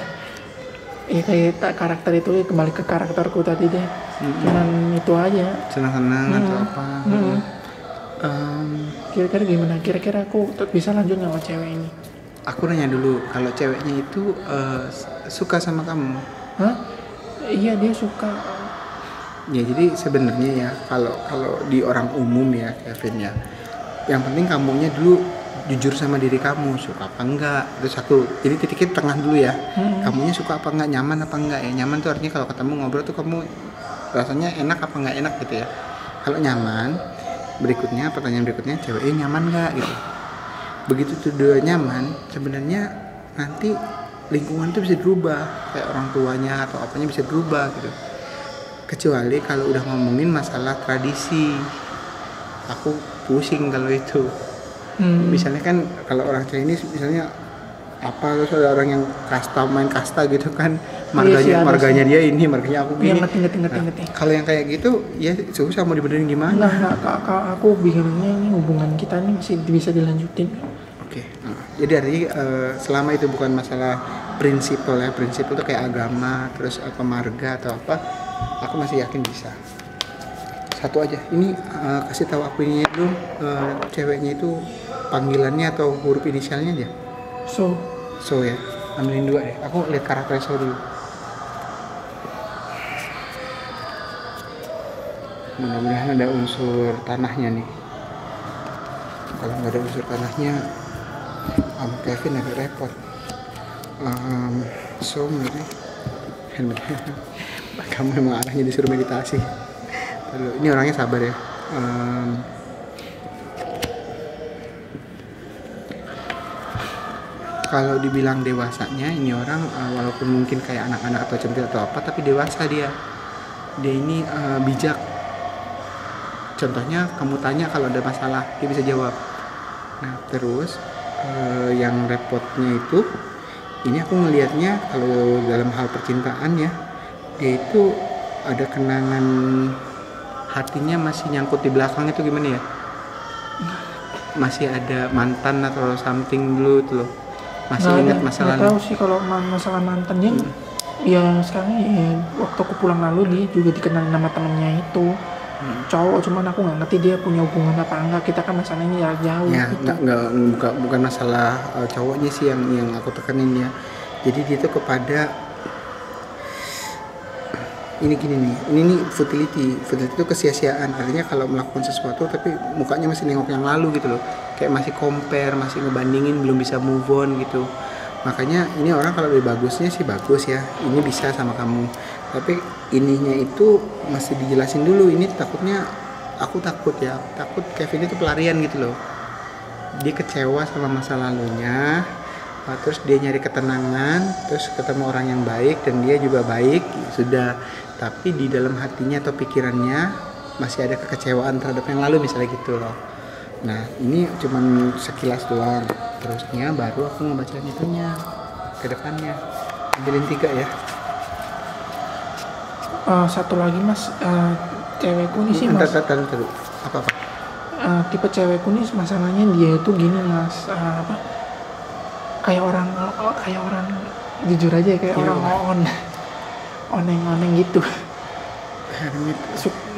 kayak karakter itu, kembali ke karakterku tadi deh. Cuman itu aja, senang-senang atau apa. Kira-kira gimana? Kira-kira aku bisa lanjut sama cewek ini? Aku nanya dulu, kalau ceweknya itu suka sama kamu? Iya, dia suka. Ya, jadi sebenarnya ya, kalau di orang umum ya Kevin ya, yang penting kamunya dulu jujur sama diri kamu, suka apa enggak. Itu satu. Jadi titiknya tengah dulu ya. Kamunya suka apa enggak, nyaman apa enggak ya. Nyaman tuh artinya kalau ketemu ngobrol tuh kamu rasanya enak apa enggak enak gitu ya. Kalau nyaman, pertanyaan berikutnya, ceweknya nyaman enggak gitu. Begitu tuh dua nyaman, sebenarnya nanti lingkungan tuh bisa berubah, kayak orang tuanya atau apanya bisa berubah gitu. Kecuali kalau udah ngomongin masalah tradisi, aku pusing kalau itu. Misalnya kan kalau orang Chinese misalnya apa, terus ada orang yang main kasta gitu kan, marganya dia ini, marganya aku gini. Ngerti. Kalau yang kayak gitu ya susah mau dibenerin gimana. Aku bingungnya ini hubungan kita ini masih bisa dilanjutin. Oke. Jadi artinya selama itu bukan masalah prinsipal ya, prinsipal itu kayak agama, terus apa marga atau apa, aku masih yakin bisa. Satu aja, ini kasih tahu aku ini dulu, ceweknya itu panggilannya atau huruf inisialnya aja. So ya, ambilin 2 deh. Aku lihat karakter So dulu. Mudah-mudahan ada unsur tanahnya nih. Kalau nggak ada unsur tanahnya, Kevin agak repot. So menurutnya, kamu memang arahnya disuruh meditasi. Ini orangnya sabar ya. Kalau dibilang dewasanya, ini orang walaupun mungkin kayak anak-anak atau centil atau apa, tapi dewasa dia ini bijak. Contohnya kamu tanya kalau ada masalah, dia bisa jawab. Nah terus yang repotnya itu, ini aku ngelihatnya kalau dalam hal percintaan ya, dia itu ada kenangan hatinya masih nyangkut di belakang, itu gimana ya? masih ada mantan atau something dulu tuh loh, masih ingat masa nggak lalu? tahu sih kalau masalah mantannya. Ya sekarang ya waktu aku pulang lalu dia juga dikenal nama temennya itu cowok, cuman aku nggak ngerti dia punya hubungan apa enggak, kita kan masalahnya jarak jauh Ya gitu. bukan masalah cowoknya sih yang aku tekenin ya. Jadi dia tuh kepada ini gini nih, ini nih futility itu kesia-siaan. Artinya kalau melakukan sesuatu tapi mukanya masih nengok yang lalu gitu loh, kayak masih compare, masih ngebandingin, belum bisa move on gitu. Makanya ini orang kalau lebih bagusnya sih bagus ya, ini bisa sama kamu, tapi ininya itu masih dijelasin dulu. Ini takutnya, aku takut Kevin itu pelarian gitu loh. Dia kecewa sama masa lalunya, terus dia nyari ketenangan, terus ketemu orang yang baik dan dia juga baik, sudah. Tapi di dalam hatinya atau pikirannya masih ada kekecewaan terhadap yang lalu misalnya gitu loh. Nah ini cuman sekilas doang, terusnya baru aku ngebacain itunya ke depannya. Ambilin 3 ya. Satu lagi mas, cewekku nih sih mas, Apa? tipe cewekku nih masalahnya dia itu gini mas, kayak orang jujur aja kayak orang oneng gitu.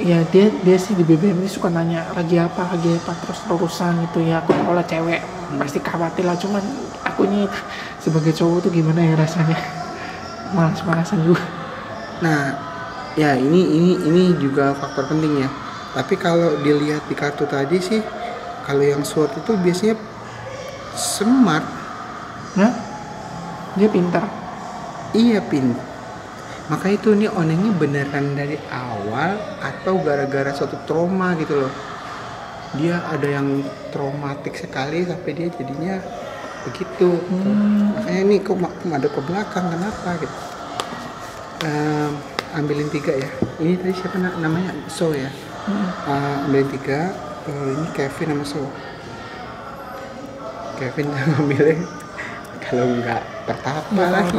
Ya dia sih di BBM ini suka nanya lagi apa terus terusan gitu ya. Aku kalau cewek pasti khawatir lah, cuman akunya sebagai cowok tuh gimana ya rasanya, malas-malasan juga. Nah ya ini juga faktor penting ya. Tapi kalau dilihat di kartu tadi sih, kalau yang sword itu biasanya smart. Nah dia pintar. Iya maka itu nih onengnya beneran dari awal atau gara-gara suatu trauma gitu loh. Dia ada yang traumatik sekali sampai dia jadinya begitu. Makanya ini kok ada ke belakang, kenapa gitu. Ambilin 3 ya. Ini tadi siapa namanya? So ya. Ambilin 3. Ini Kevin sama So. Kevin ngambilnya kalau nggak pertapa lagi.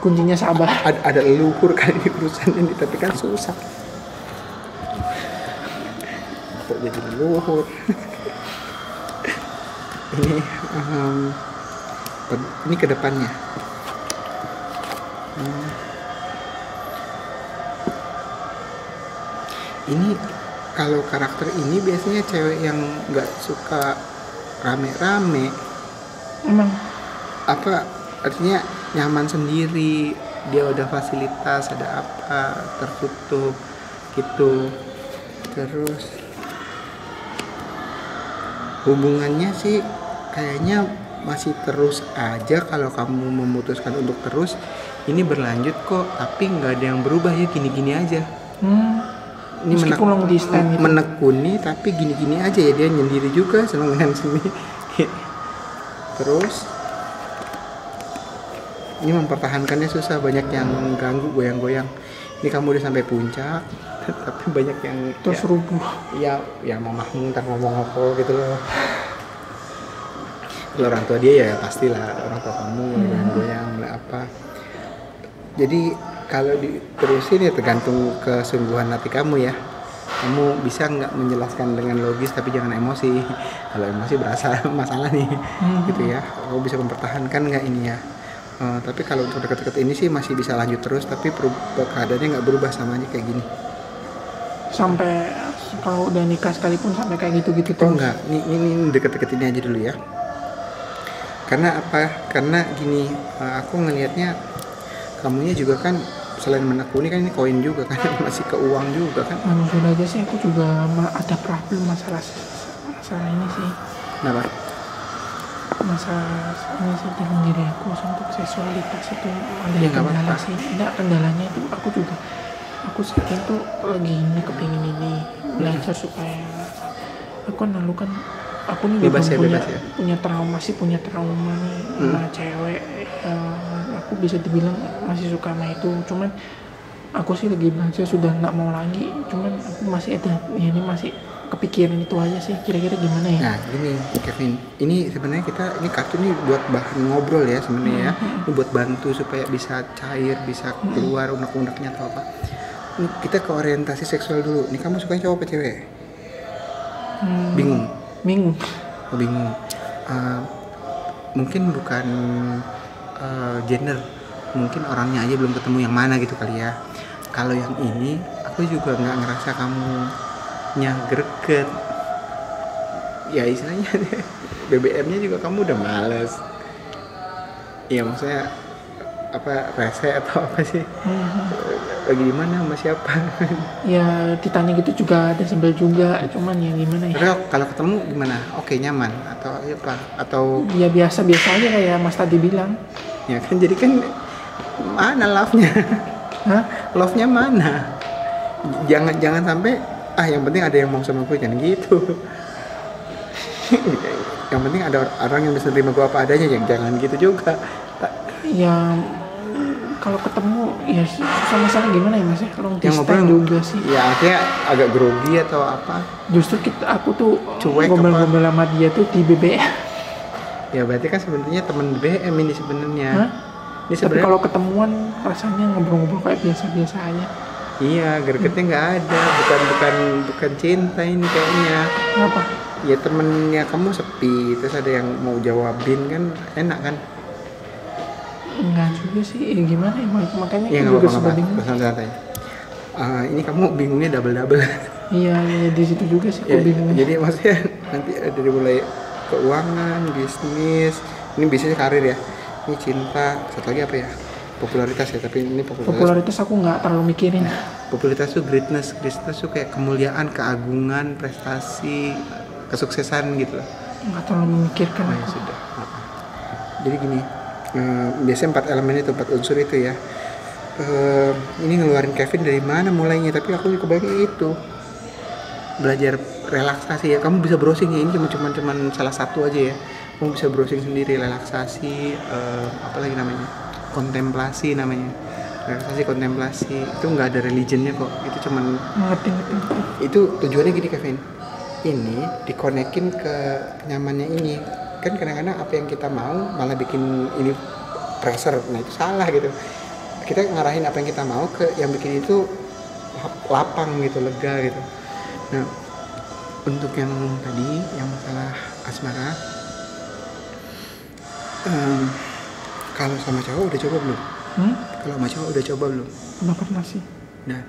Kuncinya sabar. Ada leluhur kali di perusahaan ini, tapi kan susah. Kok jadi leluhur? Ini ke depannya. Ini kalau karakter ini biasanya cewek yang nggak suka rame-rame. Emang Apa artinya nyaman sendiri, dia udah fasilitas, ada apa tertutup gitu. Terus hubungannya sih kayaknya masih terus aja. Kalau kamu memutuskan untuk terus, ini berlanjut kok, tapi nggak ada yang berubah ya, gini-gini aja. Ini meskipun long distance gitu. menekuni tapi gini-gini aja ya, dia nyendiri juga, seneng dengan sendiri. Terus ini mempertahankannya susah, banyak yang ganggu, goyang-goyang. Ini kamu udah sampai puncak tapi banyak yang terus rubuh. Ya mamahmu ntar ngomong apa gitu loh. Kalau orang tua dia ya pastilah orang tua kamu goyang-goyang apa. Jadi kalau diterusin ya tergantung kesungguhan hati kamu ya. Kamu bisa nggak menjelaskan dengan logis tapi jangan emosi. Kalau emosi berasa masalah nih, gitu ya. Kamu bisa mempertahankan nggak ini ya. Tapi kalau untuk deket-deket ini sih masih bisa lanjut terus, tapi keadaannya nggak berubah, sama aja kayak gini. Sampai kalau udah nikah sekalipun sampai kayak gitu-gitu terus? Enggak, ini deket-deket ini aja dulu ya. Karena apa? Karena gini, aku ngelihatnya kamunya juga kan selain menekuni kan ini koin juga kan, masih ke uang juga kan. Sudah aja sih aku juga ada problem masalah ini sih. Kenapa? Masalah ini sih dalam diri aku untuk seksualitas itu ada Ya, kendala sih. Enggak, kendalanya itu aku sekarang tuh lagi kepingin ini belajar supaya aku kan aku nih bebas ya. punya trauma nih sama cewek. Aku bisa dibilang masih suka sama itu, cuman aku sih lagi belajar, sudah nggak mau lagi, cuman aku masih ada ya, ini masih kepikiran itu aja sih, kira-kira gimana ya. Nah gini Kevin, ini sebenarnya ini kartu ini buat bahan ngobrol ya sebenarnya ya. Ini buat bantu supaya bisa cair, bisa keluar unek-uneknya atau apa. Ini kita ke orientasi seksual dulu. Nih kamu sukanya cowok apa cewek? Bingung. Bingung. Oh, bingung. Mungkin bukan gender, mungkin orangnya aja belum ketemu yang mana gitu kali ya. Kalau yang ini aku juga nggak ngerasa kamu greget ya, istilahnya BBM-nya juga kamu udah males ya, maksudnya apa, rese atau apa sih, lagi di mana sama siapa. Ya ditanya gitu juga ada sambil juga, cuman ya gimana ya. Tapi kalau ketemu gimana? Oke, nyaman atau apa? Atau ya biasa-biasa aja kayak Mas tadi bilang. Ya kan, jadi kan mana love-nya? Hah? Love-nya mana? Jangan sampai yang penting ada yang mau sama gue, jangan gitu. Yang penting ada orang yang bisa terima gue apa adanya, jangan gitu juga. Ya kalau ketemu ya susah, masalah gimana ya Mas ya, long Yang distance juga sih. Ya akhirnya agak grogi atau apa? Justru aku tuh Cuek ngobrol-ngobrol sama dia tuh di BBM. Ya berarti kan sebenarnya teman BBM ini sebenarnya. Ini Tapi kalau ketemuan rasanya ngobrol-ngobrol kayak biasa-biasa aja. Iya, gregetnya nggak ada, bukan cinta ini kayaknya. Kenapa? Ya temennya kamu sepi, terus ada yang mau jawabin kan enak kan? Enggak juga sih, ya gimana ya, makanya Ya, aku juga suka bingung. Santai. Ini kamu bingungnya double. Iya, di situ juga sih aku bingung. Jadi maksudnya nanti dari mulai keuangan, bisnis, ini bisnisnya karir ya, ini cinta, satu lagi apa ya? Popularitas ya, tapi ini popularitas aku nggak terlalu mikirin. Popularitas tuh greatness tuh kayak kemuliaan, keagungan, prestasi, kesuksesan gitu loh. Nggak terlalu memikirkan. Ya sudah. Jadi gini, biasanya 4 elemen itu, 4 unsur itu ya. Ini ngeluarin Kevin dari mana mulainya, tapi aku kebayang itu belajar relaksasi ya. Kamu bisa browsing ya, ini cuma salah satu aja ya. Kamu bisa browsing sendiri, relaksasi, apa lagi namanya, kontemplasi namanya, relaksasi kontemplasi. Itu nggak ada religionnya kok, itu cuman ngerti. Itu tujuannya gini Kevin, ini dikonekin ke nyamannya ini. Kan kadang-kadang apa yang kita mau malah bikin ini pressure, nah itu salah gitu. Kita ngarahin apa yang kita mau ke yang bikin itu lapang gitu, lega gitu. Nah, untuk yang tadi, yang masalah asmara, kalau sama cowok udah coba belum? Kalau sama cowok udah coba belum? Belum pernah sih. Nah,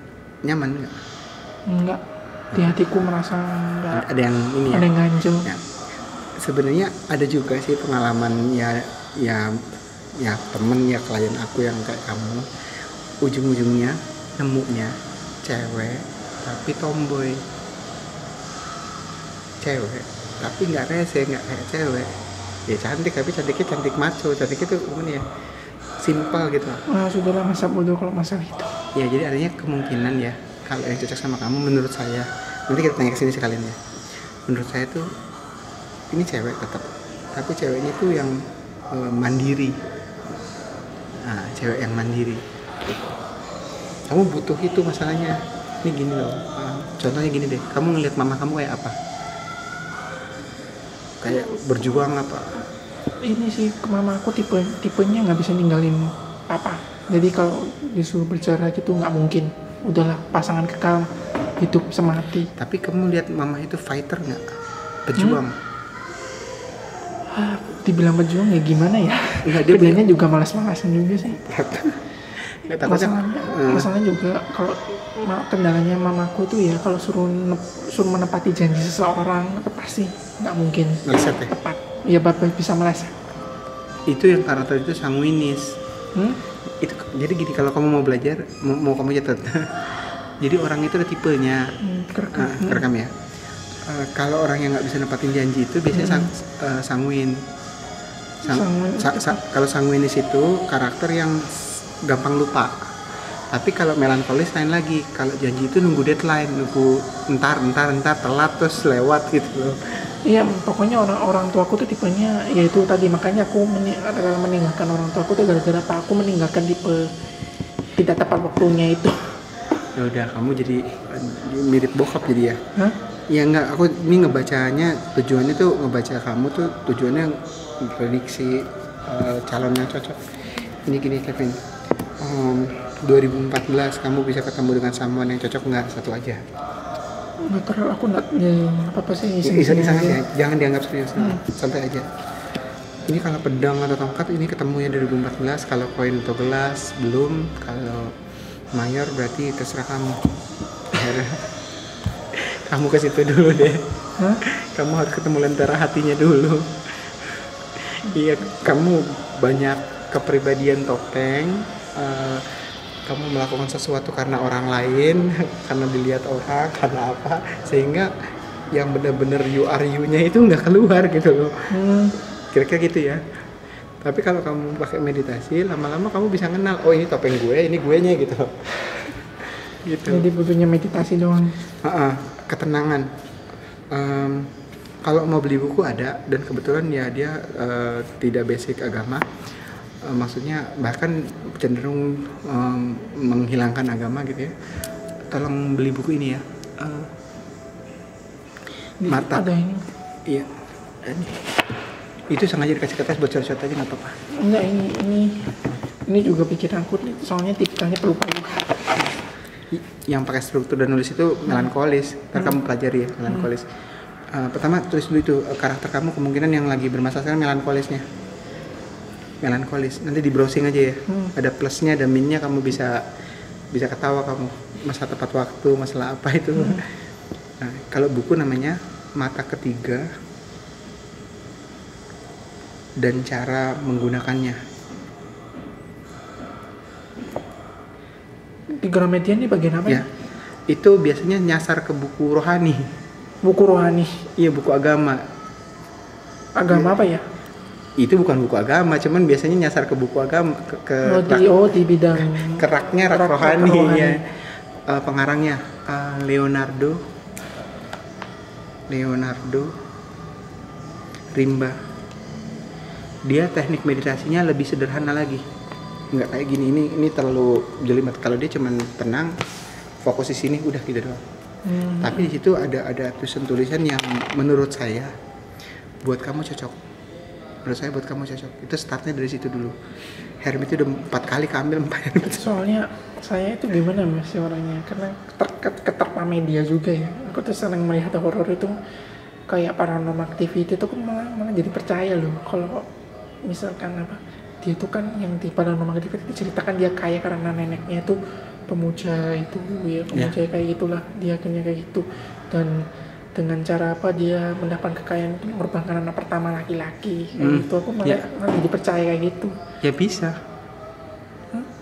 nyaman nggak? Enggak. Di hatiku merasa nggak. Ada yang ini ya? Ada yang ganjel. Ya. Sebenarnya ada juga sih pengalaman ya temen ya, klien aku yang kayak kamu, ujung-ujungnya nemunya cewek tapi tomboy, cewek tapi nggak rese, nggak kayak cewek ya, cantik tapi cantiknya cantik maco, cantik itu gimana ya, simpel gitu. Sudahlah, masa bodoh kalau masalah itu. Ya jadi artinya kemungkinan ya, kalau yang cocok sama kamu menurut saya, nanti kita tanya kesini sekalian ya, menurut saya tuh ini cewek tetap, tapi ceweknya tuh yang mandiri. Nah, cewek yang mandiri. Kamu butuh itu masalahnya. Ini gini loh. Contohnya gini deh. Kamu ngeliat mama kamu kayak apa? Kayak berjuang apa? Ini sih mama aku tipenya nggak bisa ninggalin papa. Jadi kalau disuruh bercerai gitu nggak mungkin. Udahlah, pasangan kekal, hidup semati. Tapi kamu lihat mama itu fighter nggak? Pejuang. Dibilang pejuang ya gimana ya? Kerjanya juga malas-malasan juga sih. Masalahnya juga kalau kendalanya mamaku tuh ya, kalau suruh menepati janji seseorang itu pasti nggak mungkin meleset ya? Tepat. Ya bapak bisa meleset. Itu yang karakter itu sanguinis. Itu jadi gini, kalau kamu mau belajar, mau kamu catat. Jadi orang itu ada tipenya. Kerekam ya. Kalau orang yang nggak bisa nepatin janji itu biasanya sanguin. Kalau sanguinis itu karakter yang gampang lupa. Tapi kalau melankolis lain lagi. Kalau janji itu nunggu deadline, nunggu entar telat terus lewat gitu loh. Iya, pokoknya orang tuaku tuh tipenya ya itu tadi, makanya aku meninggalkan orang tuaku tuh gara-gara apa? Aku meninggalkan tipe tidak tepat waktunya itu. Ya udah, kamu jadi mirip bokap jadi ya. Hah? Ya enggak, aku ini ngebacanya, tujuannya tuh ngebaca kamu tuh tujuannya prediksi calon yang cocok. Ini gini Kevin, 2014 kamu bisa ketemu dengan someone yang cocok nggak? Satu aja. nggak terlalu, aku nggak apa sih Iseng-iseng iseng-iseng aja, aja. jangan dianggap serius, santai aja. Ini kalau pedang atau tongkat ini ketemunya 2014, kalau koin atau gelas belum, kalau mayor berarti terserah kamu. Kamu ke situ dulu deh. Hah? Kamu harus ketemu lentera hatinya dulu. Iya, kamu banyak kepribadian topeng. Kamu melakukan sesuatu karena orang lain, karena dilihat orang, karena apa, sehingga yang benar-benar you are you-nya itu nggak keluar gitu loh. Kira-kira gitu ya. Tapi kalau kamu pakai meditasi, lama-lama kamu bisa kenal, oh ini topeng gue, ini gue nya gitu. Gitu. Jadi butuhnya meditasi doang. Ketenangan. Kalau mau beli buku ada, dan kebetulan ya dia tidak basic agama. Maksudnya bahkan cenderung menghilangkan agama gitu ya. Tolong beli buku ini ya. Mata. Ada ini. Iya. Itu sengaja dikasih kertas buat shot-shot aja nggak apa-apa. Enggak, ini juga pikiranku nih, soalnya tipikalnya pelupa juga. Yang pakai struktur dan nulis itu melankolis. Ntar kamu pelajari ya melankolis. Pertama tulis dulu itu karakter kamu, kemungkinan yang lagi bermasalah sekarang melankolisnya. Melankolis. Nanti di browsing aja ya. Ada plusnya, ada minusnya, kamu bisa ketawa kamu. Masalah tepat waktu, masalah apa itu. Nah, kalau buku namanya Mata Ketiga dan Cara Menggunakannya. Di Gramedia ini bagian apa ya? Itu biasanya nyasar ke buku rohani. Buku rohani. Iya, buku agama. Agama apa ya? Itu bukan buku agama, cuman biasanya nyasar ke buku agama, di bidang keraknya rak rohani. Ya. Pengarangnya Leonardo Rimba. Dia teknik meditasinya lebih sederhana lagi, nggak kayak gini, ini terlalu jelimet. Kalau dia cuman tenang, fokus di sini, udah gitu doang. Tapi di situ ada tulisan yang menurut saya buat kamu cocok. Itu startnya dari situ dulu. Hermit itu udah 4 kali keambil 4 Hermit. Soalnya saya itu gimana masih orangnya, karena keterpa media juga ya. Aku tuh sering melihat horor itu kayak paranormal activity itu, aku malah jadi percaya loh. Kalau misalkan dia tuh kan yang di paranormal activity diceritakan dia kaya karena neneknya itu pemuja itu ya, kayak gitulah, dia akhirnya kayak gitu. Dan dengan cara apa dia mendapat kekayaan itu merupakan anak pertama laki-laki kayak gitu, aku malah jadi percaya kayak gitu. Ya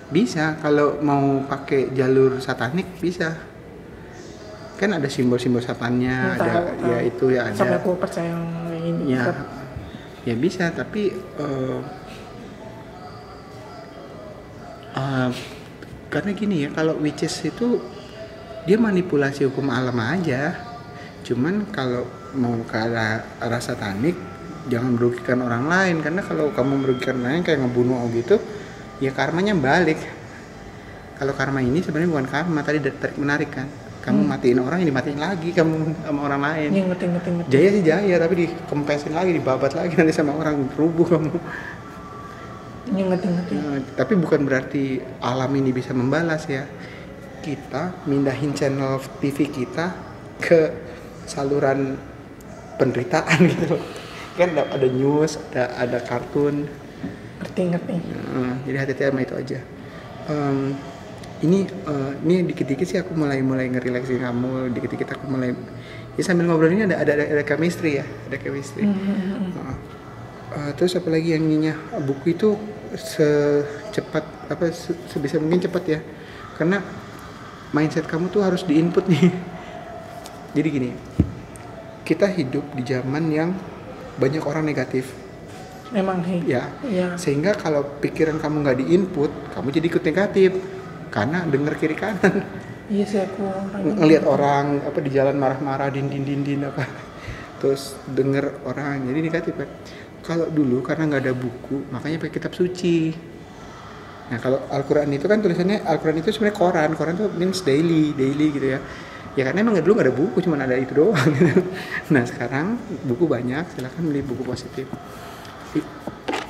bisa kalau mau pakai jalur satanik bisa, kan ada simbol-simbol satannya, ya itu ya ada. Sampai aku percaya kayak gini. Ya bisa, tapi karena gini ya, kalau witches itu dia manipulasi hukum alam aja. Cuman kalau mau ke arah satanik, jangan merugikan orang lain, karena kalau kamu merugikan orang lain kayak ngebunuh gitu, ya karmanya balik. Kalau karma ini sebenarnya bukan karma, tadi tarik menarik kan. Kamu matiin orang, yang dimatiin lagi kamu sama orang lain. Iya, ngerti. Jaya sih jaya, tapi dikempesin lagi, dibabat lagi nanti sama orang, rubuh kamu. Iya, ngerti. Tapi bukan berarti alam ini bisa membalas ya. Kita mindahin channel TV kita ke saluran penderitaan gitu. Kan ada news, ada kartun. Ngerti. Jadi hati-hati sama itu aja. Ini dikit-dikit sih aku mulai ngerelaksin kamu, dikit-dikit aku mulai ya sambil ngobrol ini ada chemistry ya, ada chemistry. Terus apa lagi yang ininya, buku itu sebisa mungkin cepat ya, karena mindset kamu tuh harus diinput nih. Jadi gini, kita hidup di zaman yang banyak orang negatif. Memang sih. Ya. Sehingga kalau pikiran kamu nggak diinput, kamu jadi ikut negatif karena denger kiri kanan. Iya sih, aku ngelihat orang di jalan marah-marah, din apa. Terus denger orang jadi negatif kan. Kalau dulu karena nggak ada buku, makanya pakai kitab suci. Nah kalau Al-Quran itu kan tulisannya, Al-Quran itu sebenarnya Quran itu means daily gitu ya. Ya karena emang dulu gak ada buku, cuma ada itu doang gitu. Nah sekarang buku banyak, silahkan beli buku positif.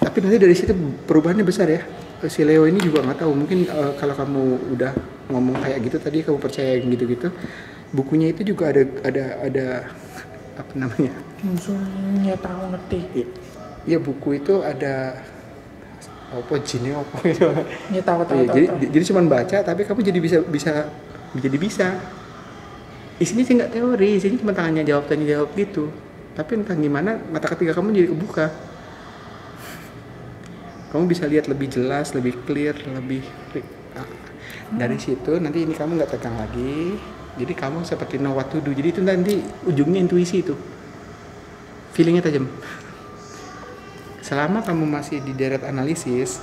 Tapi nanti dari situ perubahannya besar ya. Si Leo ini juga nggak tahu, mungkin kalau kamu udah ngomong kayak gitu tadi, kamu percaya yang gitu-gitu, bukunya itu juga ada apa namanya? Musuhnya tahu ngerti. Iya, buku itu ada apa jinnya apa gitu. Ya tahu. Jadi cuma baca tapi kamu jadi bisa. Isinya sih nggak teori, isinya cuma tanya jawab gitu. Tapi entah gimana mata ketiga kamu jadi kebuka. Kamu bisa lihat lebih jelas, lebih clear, dari situ nanti ini kamu nggak tegang lagi. Jadi kamu seperti know what to do. Jadi itu nanti ujungnya intuisi itu. Feelingnya tajam. Selama kamu masih di deret analisis,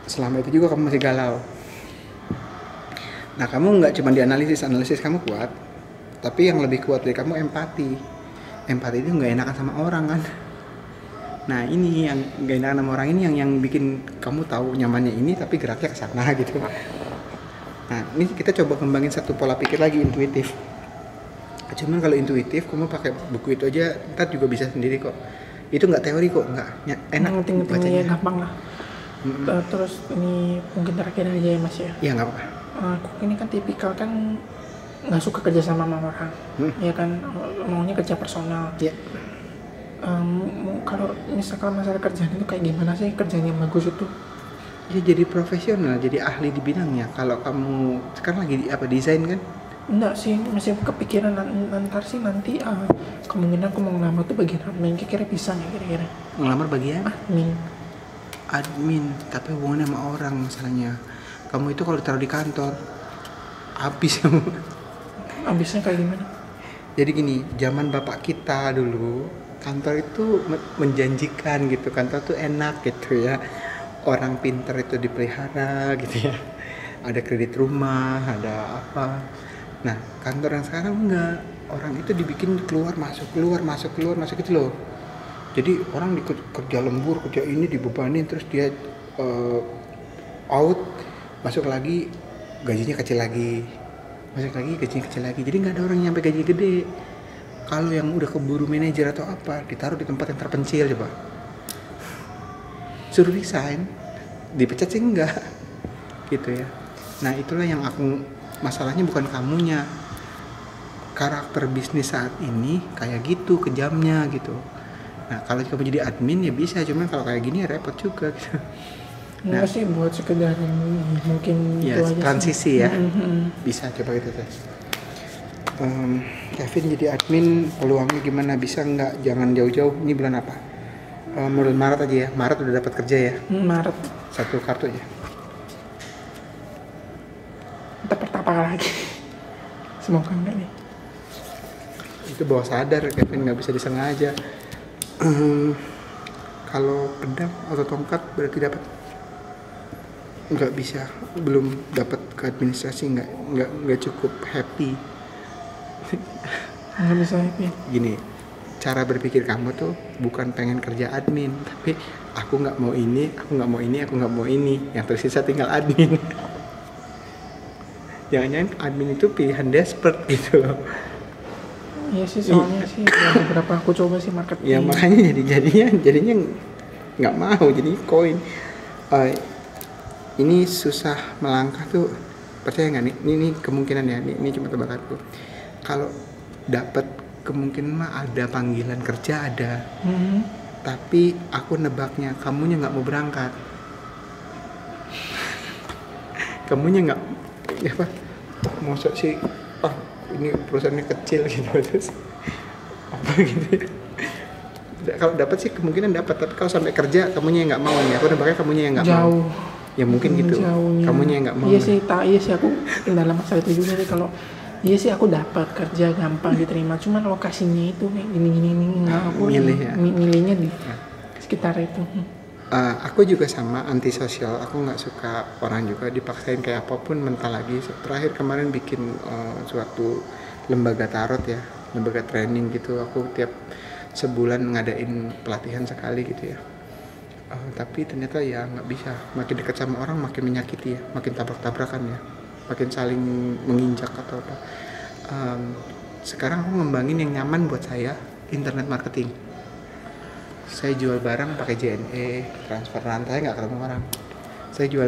selama itu juga kamu masih galau. Nah, kamu nggak cuma di analisis kamu kuat, tapi yang lebih kuat dari kamu empati. Empati itu nggak enakan sama orang kan. Nah, ini yang nggak enakan sama orang ini yang bikin kamu tahu nyamannya ini tapi geraknya ke sana gitu. Nah, ini kita coba kembangin satu pola pikir lagi, intuitif. Cuman kalau intuitif kamu pakai buku itu aja ntar juga bisa sendiri kok. Itu nggak teori kok, nggak enak bacanya, gampang lah. Terus ini mungkin terakhir aja ya Mas ya. Iya, nggak apa-apa. Aku ini kan tipikal kan nggak suka kerja sama orang, ya kan, maunya kerja personal. Kalau misalkan masalah kerjaan itu kayak gimana sih kerjaan yang bagus itu? Ya jadi profesional, jadi ahli di bidangnya. Kalau kamu sekarang lagi desain kan? Enggak sih, masih kepikiran nanti kemungkinan aku mau ngelamar tuh bagian admin, kira-kira bisa nggak kira-kira? Ngelamar bagian? Admin, tapi hubungannya sama orang masalahnya. Kamu itu kalau ditaruh di kantor, habis kamu. Habisnya kayak gimana? Jadi gini, zaman bapak kita dulu, kantor itu menjanjikan gitu, kantor tuh enak gitu ya. Orang pintar itu dipelihara gitu ya. Ada kredit rumah, ada apa. Nah, kantor yang sekarang enggak. Orang itu dibikin keluar masuk gitu loh. Jadi orang kerja lembur, kerja ini dibebanin terus dia out, masuk lagi gajinya kecil lagi. Masuk lagi gajinya kecil lagi. Jadi enggak ada orang yang nyampe gaji gede. Kalau yang udah keburu manajer atau apa, ditaruh di tempat yang terpencil coba. Suruh resign, dipecat sih enggak. Gitu ya. Nah, itulah yang masalahnya bukan kamunya. Karakter bisnis saat ini kayak gitu, kejamnya gitu. Nah, kalau kamu jadi admin ya bisa, cuman kalau kayak gini ya repot juga gitu. Nah, sih buat sekedar mungkin ya, itu aja transisi sih. Ya. Bisa coba gitu tes. Kevin jadi admin peluangnya gimana? Bisa nggak? Jangan jauh-jauh. Ini bulan apa? Menurut Maret aja ya. Maret udah dapat kerja ya? Maret. Satu kartu aja. Apa lagi? Semoga enggak nih. Itu bawah sadar, Kevin nggak bisa disengaja. Kalau pedang atau tongkat berarti dapat. Nggak bisa, belum dapat ke administrasi, nggak cukup happy. Nggak bisa happy. Gini, cara berpikir kamu tuh bukan pengen kerja admin, tapi aku nggak mau ini, aku nggak mau ini, yang tersisa tinggal admin. Jangan-jangan admin itu pilihan desperate gitu loh. Iya sih, soalnya sih beberapa aku coba sih marketing. Ya makanya jadinya nggak mau, jadi koin. Ini susah melangkah tuh, percaya nggak nih? Ini kemungkinan ya, ini cuma tebakanku. Kalau dapat kemungkinan mah ada panggilan kerja ada, tapi aku nebaknya kamunya nggak mau berangkat. Kamunya nggak, ya apa? Maksud sih, ini perusahaannya kecil gitu terus apa gitu. Kalau dapat sih kemungkinan dapat, tapi kalau sampai kerja kamunya yang nggak mau nih. Aku nebaknya kamunya yang nggak mau. Jauh. Ya mungkin gitu. Jauhnya. Kamunya yang nggak mau. Iya sih aku dalam masalah itu juga sih. Kalau iya sih aku dapat kerja gampang diterima, cuman lokasinya itu kayak gini nggak aku milihnya di sekitar itu. Aku juga sama, antisosial. Aku nggak suka orang juga dipaksain kayak apapun mental lagi. Terakhir kemarin bikin suatu lembaga tarot ya, lembaga training gitu. Aku tiap sebulan ngadain pelatihan sekali gitu ya. Tapi ternyata ya nggak bisa. Makin dekat sama orang makin menyakiti ya, makin tabrak-tabrakan ya, makin saling menginjak atau apa. Sekarang aku ngembangin yang nyaman buat saya, internet marketing. Saya jual barang pakai JNE, transfer rantai, nggak ketemu orang. Saya jual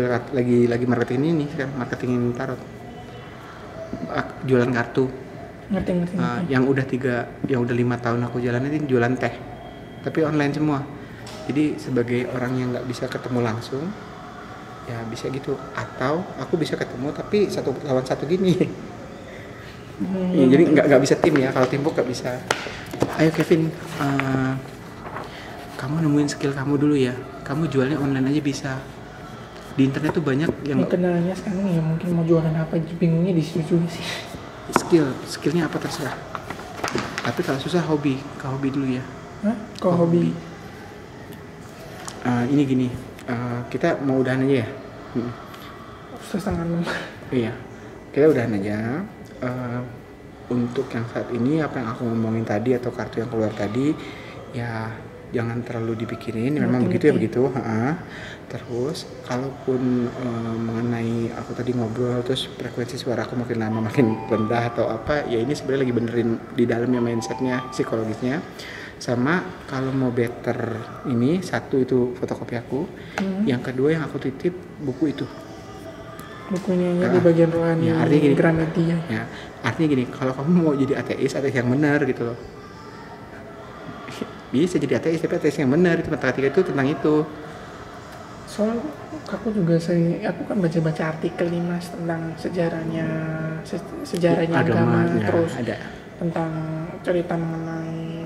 lagi marketing ini sekarang, marketing tarot. jualan kartu. Ngerti. Yang udah 5 tahun aku jalanin ini jualan teh, tapi online semua. Jadi sebagai orang yang nggak bisa ketemu langsung, ya bisa gitu. Atau aku bisa ketemu tapi 1 lawan 1 gini. Ya, jadi nggak bisa tim ya. Kalau teamwork nggak bisa. Ayo Kevin, kamu nemuin skill kamu dulu ya. Kamu jualnya online aja bisa. Di internet tuh banyak yang kendalanya sekarang ya mungkin mau jualan apa, bingungnya di situ juga sih. skillnya apa terserah. Tapi kalau susah hobi dulu ya. Kalau hobi ini gini, kita mau udahan aja ya. 5:30. Iya, kita udahan aja. Untuk yang saat ini apa yang aku ngomongin tadi atau kartu yang keluar tadi, ya jangan terlalu dipikirin. Memang begitu ya begitu. Terus kalaupun mengenai aku tadi ngobrol terus frekuensi suara aku makin lama makin rendah atau apa, ya ini sebenarnya lagi benerin di dalamnya mindsetnya, psikologisnya. Sama kalau mau better ini, 1 itu fotokopi aku, yang kedua yang aku titip buku itu. Bukunya di bagian rohani, ya, artinya gini, Gramedia. Ya, artinya gini, kalau kamu mau jadi ateis yang benar gitu loh. Bisa jadi ateis tapi ateis yang benar, itu matematika itu tentang itu. Soal aku kan baca artikel nih Mas tentang sejarahnya agama ya, terus ada tentang cerita mengenai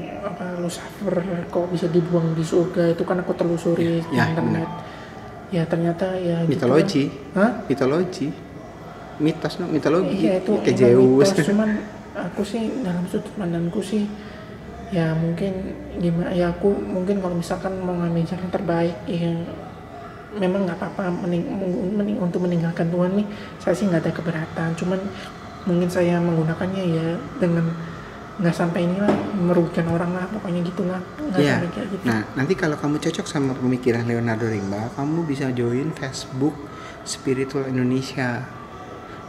Lucifer kok bisa dibuang di surga, itu kan aku telusuri di internet. Ya ternyata ya mitologi. Gitu. Mitologi. Iya itu kayak Zeus. Cuman aku sih dalam sudut pandangku sih ya mungkin gimana ya, aku mungkin kalau misalkan mau ngambil jalan terbaik ya memang nggak apa-apa untuk meninggalkan Tuhan nih, saya sih nggak ada keberatan. Cuman mungkin saya menggunakannya ya dengan nggak sampai inilah merugikan orang lah, pokoknya gitulah. Sampai kayak gitu. Nah nanti kalau kamu cocok sama pemikiran Leonardo Rimba, kamu bisa join Facebook Spiritual Indonesia.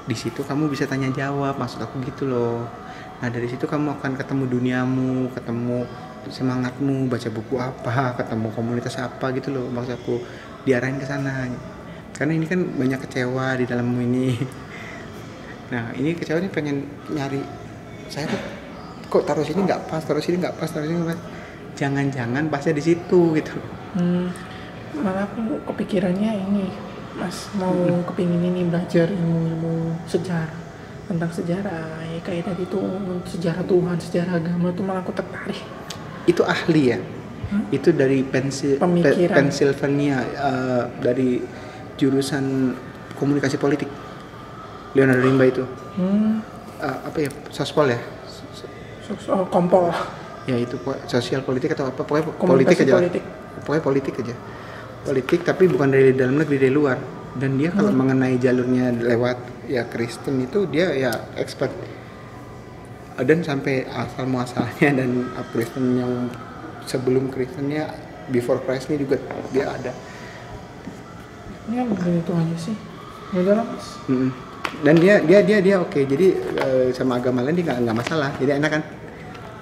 Di situ kamu bisa tanya jawab, maksud aku gitu loh. Nah dari situ kamu akan ketemu duniamu, ketemu semangatmu, baca buku apa, ketemu komunitas apa gitu loh, maksud aku diarahin ke sana. Karena ini kan banyak kecewa di dalammu ini. Nah ini kecewa ini pengen nyari, saya tuh kok taruh sini nggak pas, taruh sini nggak pas. Jangan-jangan pasnya di situ gitu. Malah aku kepikirannya ini, Mas mau kepingin ini belajar ilmu sejarah, tentang sejarah ya kayak tadi tuh sejarah Tuhan, sejarah agama tuh malah aku tertarik. Itu ahli ya? Itu dari Pennsylvania, dari jurusan komunikasi politik. Leonardo Rimba itu. Apa ya? Sospol ya? Kompol. Ya itu sosial politik atau apa? Pokoknya politik aja. Pokoknya politik aja. Politik tapi bukan dari dalam negeri, dari luar. Dan dia kalau mengenai jalurnya lewat ya Kristen itu dia ya expert. Dan sampai asal muasalnya dan Kristen yang sebelum Kristennya, before Christ ini juga dia ada. Ini begitu aja sih. Udah lah Mas. Dan dia oke. Jadi sama agama lain dia nggak masalah. Jadi enak kan?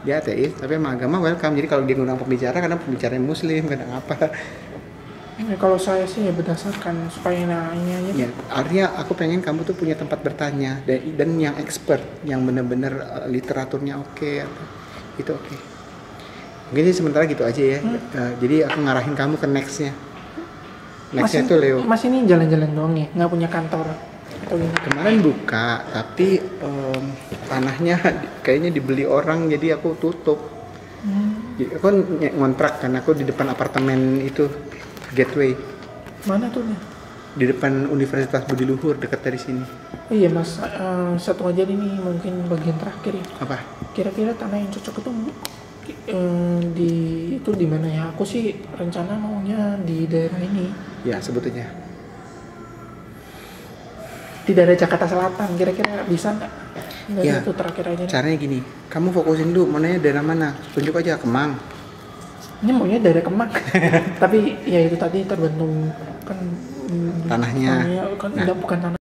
Dia ateis tapi sama agama welcome. Jadi kalau dia ngundang pembicara karena pembicaranya muslim, kadang apa. Kalau saya sih ya berdasarkan supaya ini aja. Ya, artinya aku pengen kamu tuh punya tempat bertanya dan yang expert, yang benar-benar literaturnya oke, itu oke. Mungkin sih sementara gitu aja ya. Jadi aku ngarahin kamu ke nextnya. Nextnya tuh Leo. Mas ini jalan-jalan doang ya, nggak punya kantor? Kemarin buka, tapi tanahnya kayaknya dibeli orang, jadi aku tutup. Jadi aku ngontrak kan, aku di depan apartemen itu Gateway. Mana tuh nih? Di depan Universitas Budi Luhur, dekat dari sini. Oh iya Mas, satu aja nih mungkin bagian terakhir ya. Apa? Kira-kira tanah yang cocok itu di mana ya? Aku sih rencana maunya di daerah ini. Ya sebetulnya. Di daerah Jakarta Selatan, kira-kira bisa nggak? Ya. Itu terakhir aja. Caranya gini, kamu fokusin dulu, mananya daerah mana? Tunjuk aja Kemang. Ini maunya daerah Kemang. Tapi ya itu tadi tergantung kan tanahnya. Kan bukan tanah.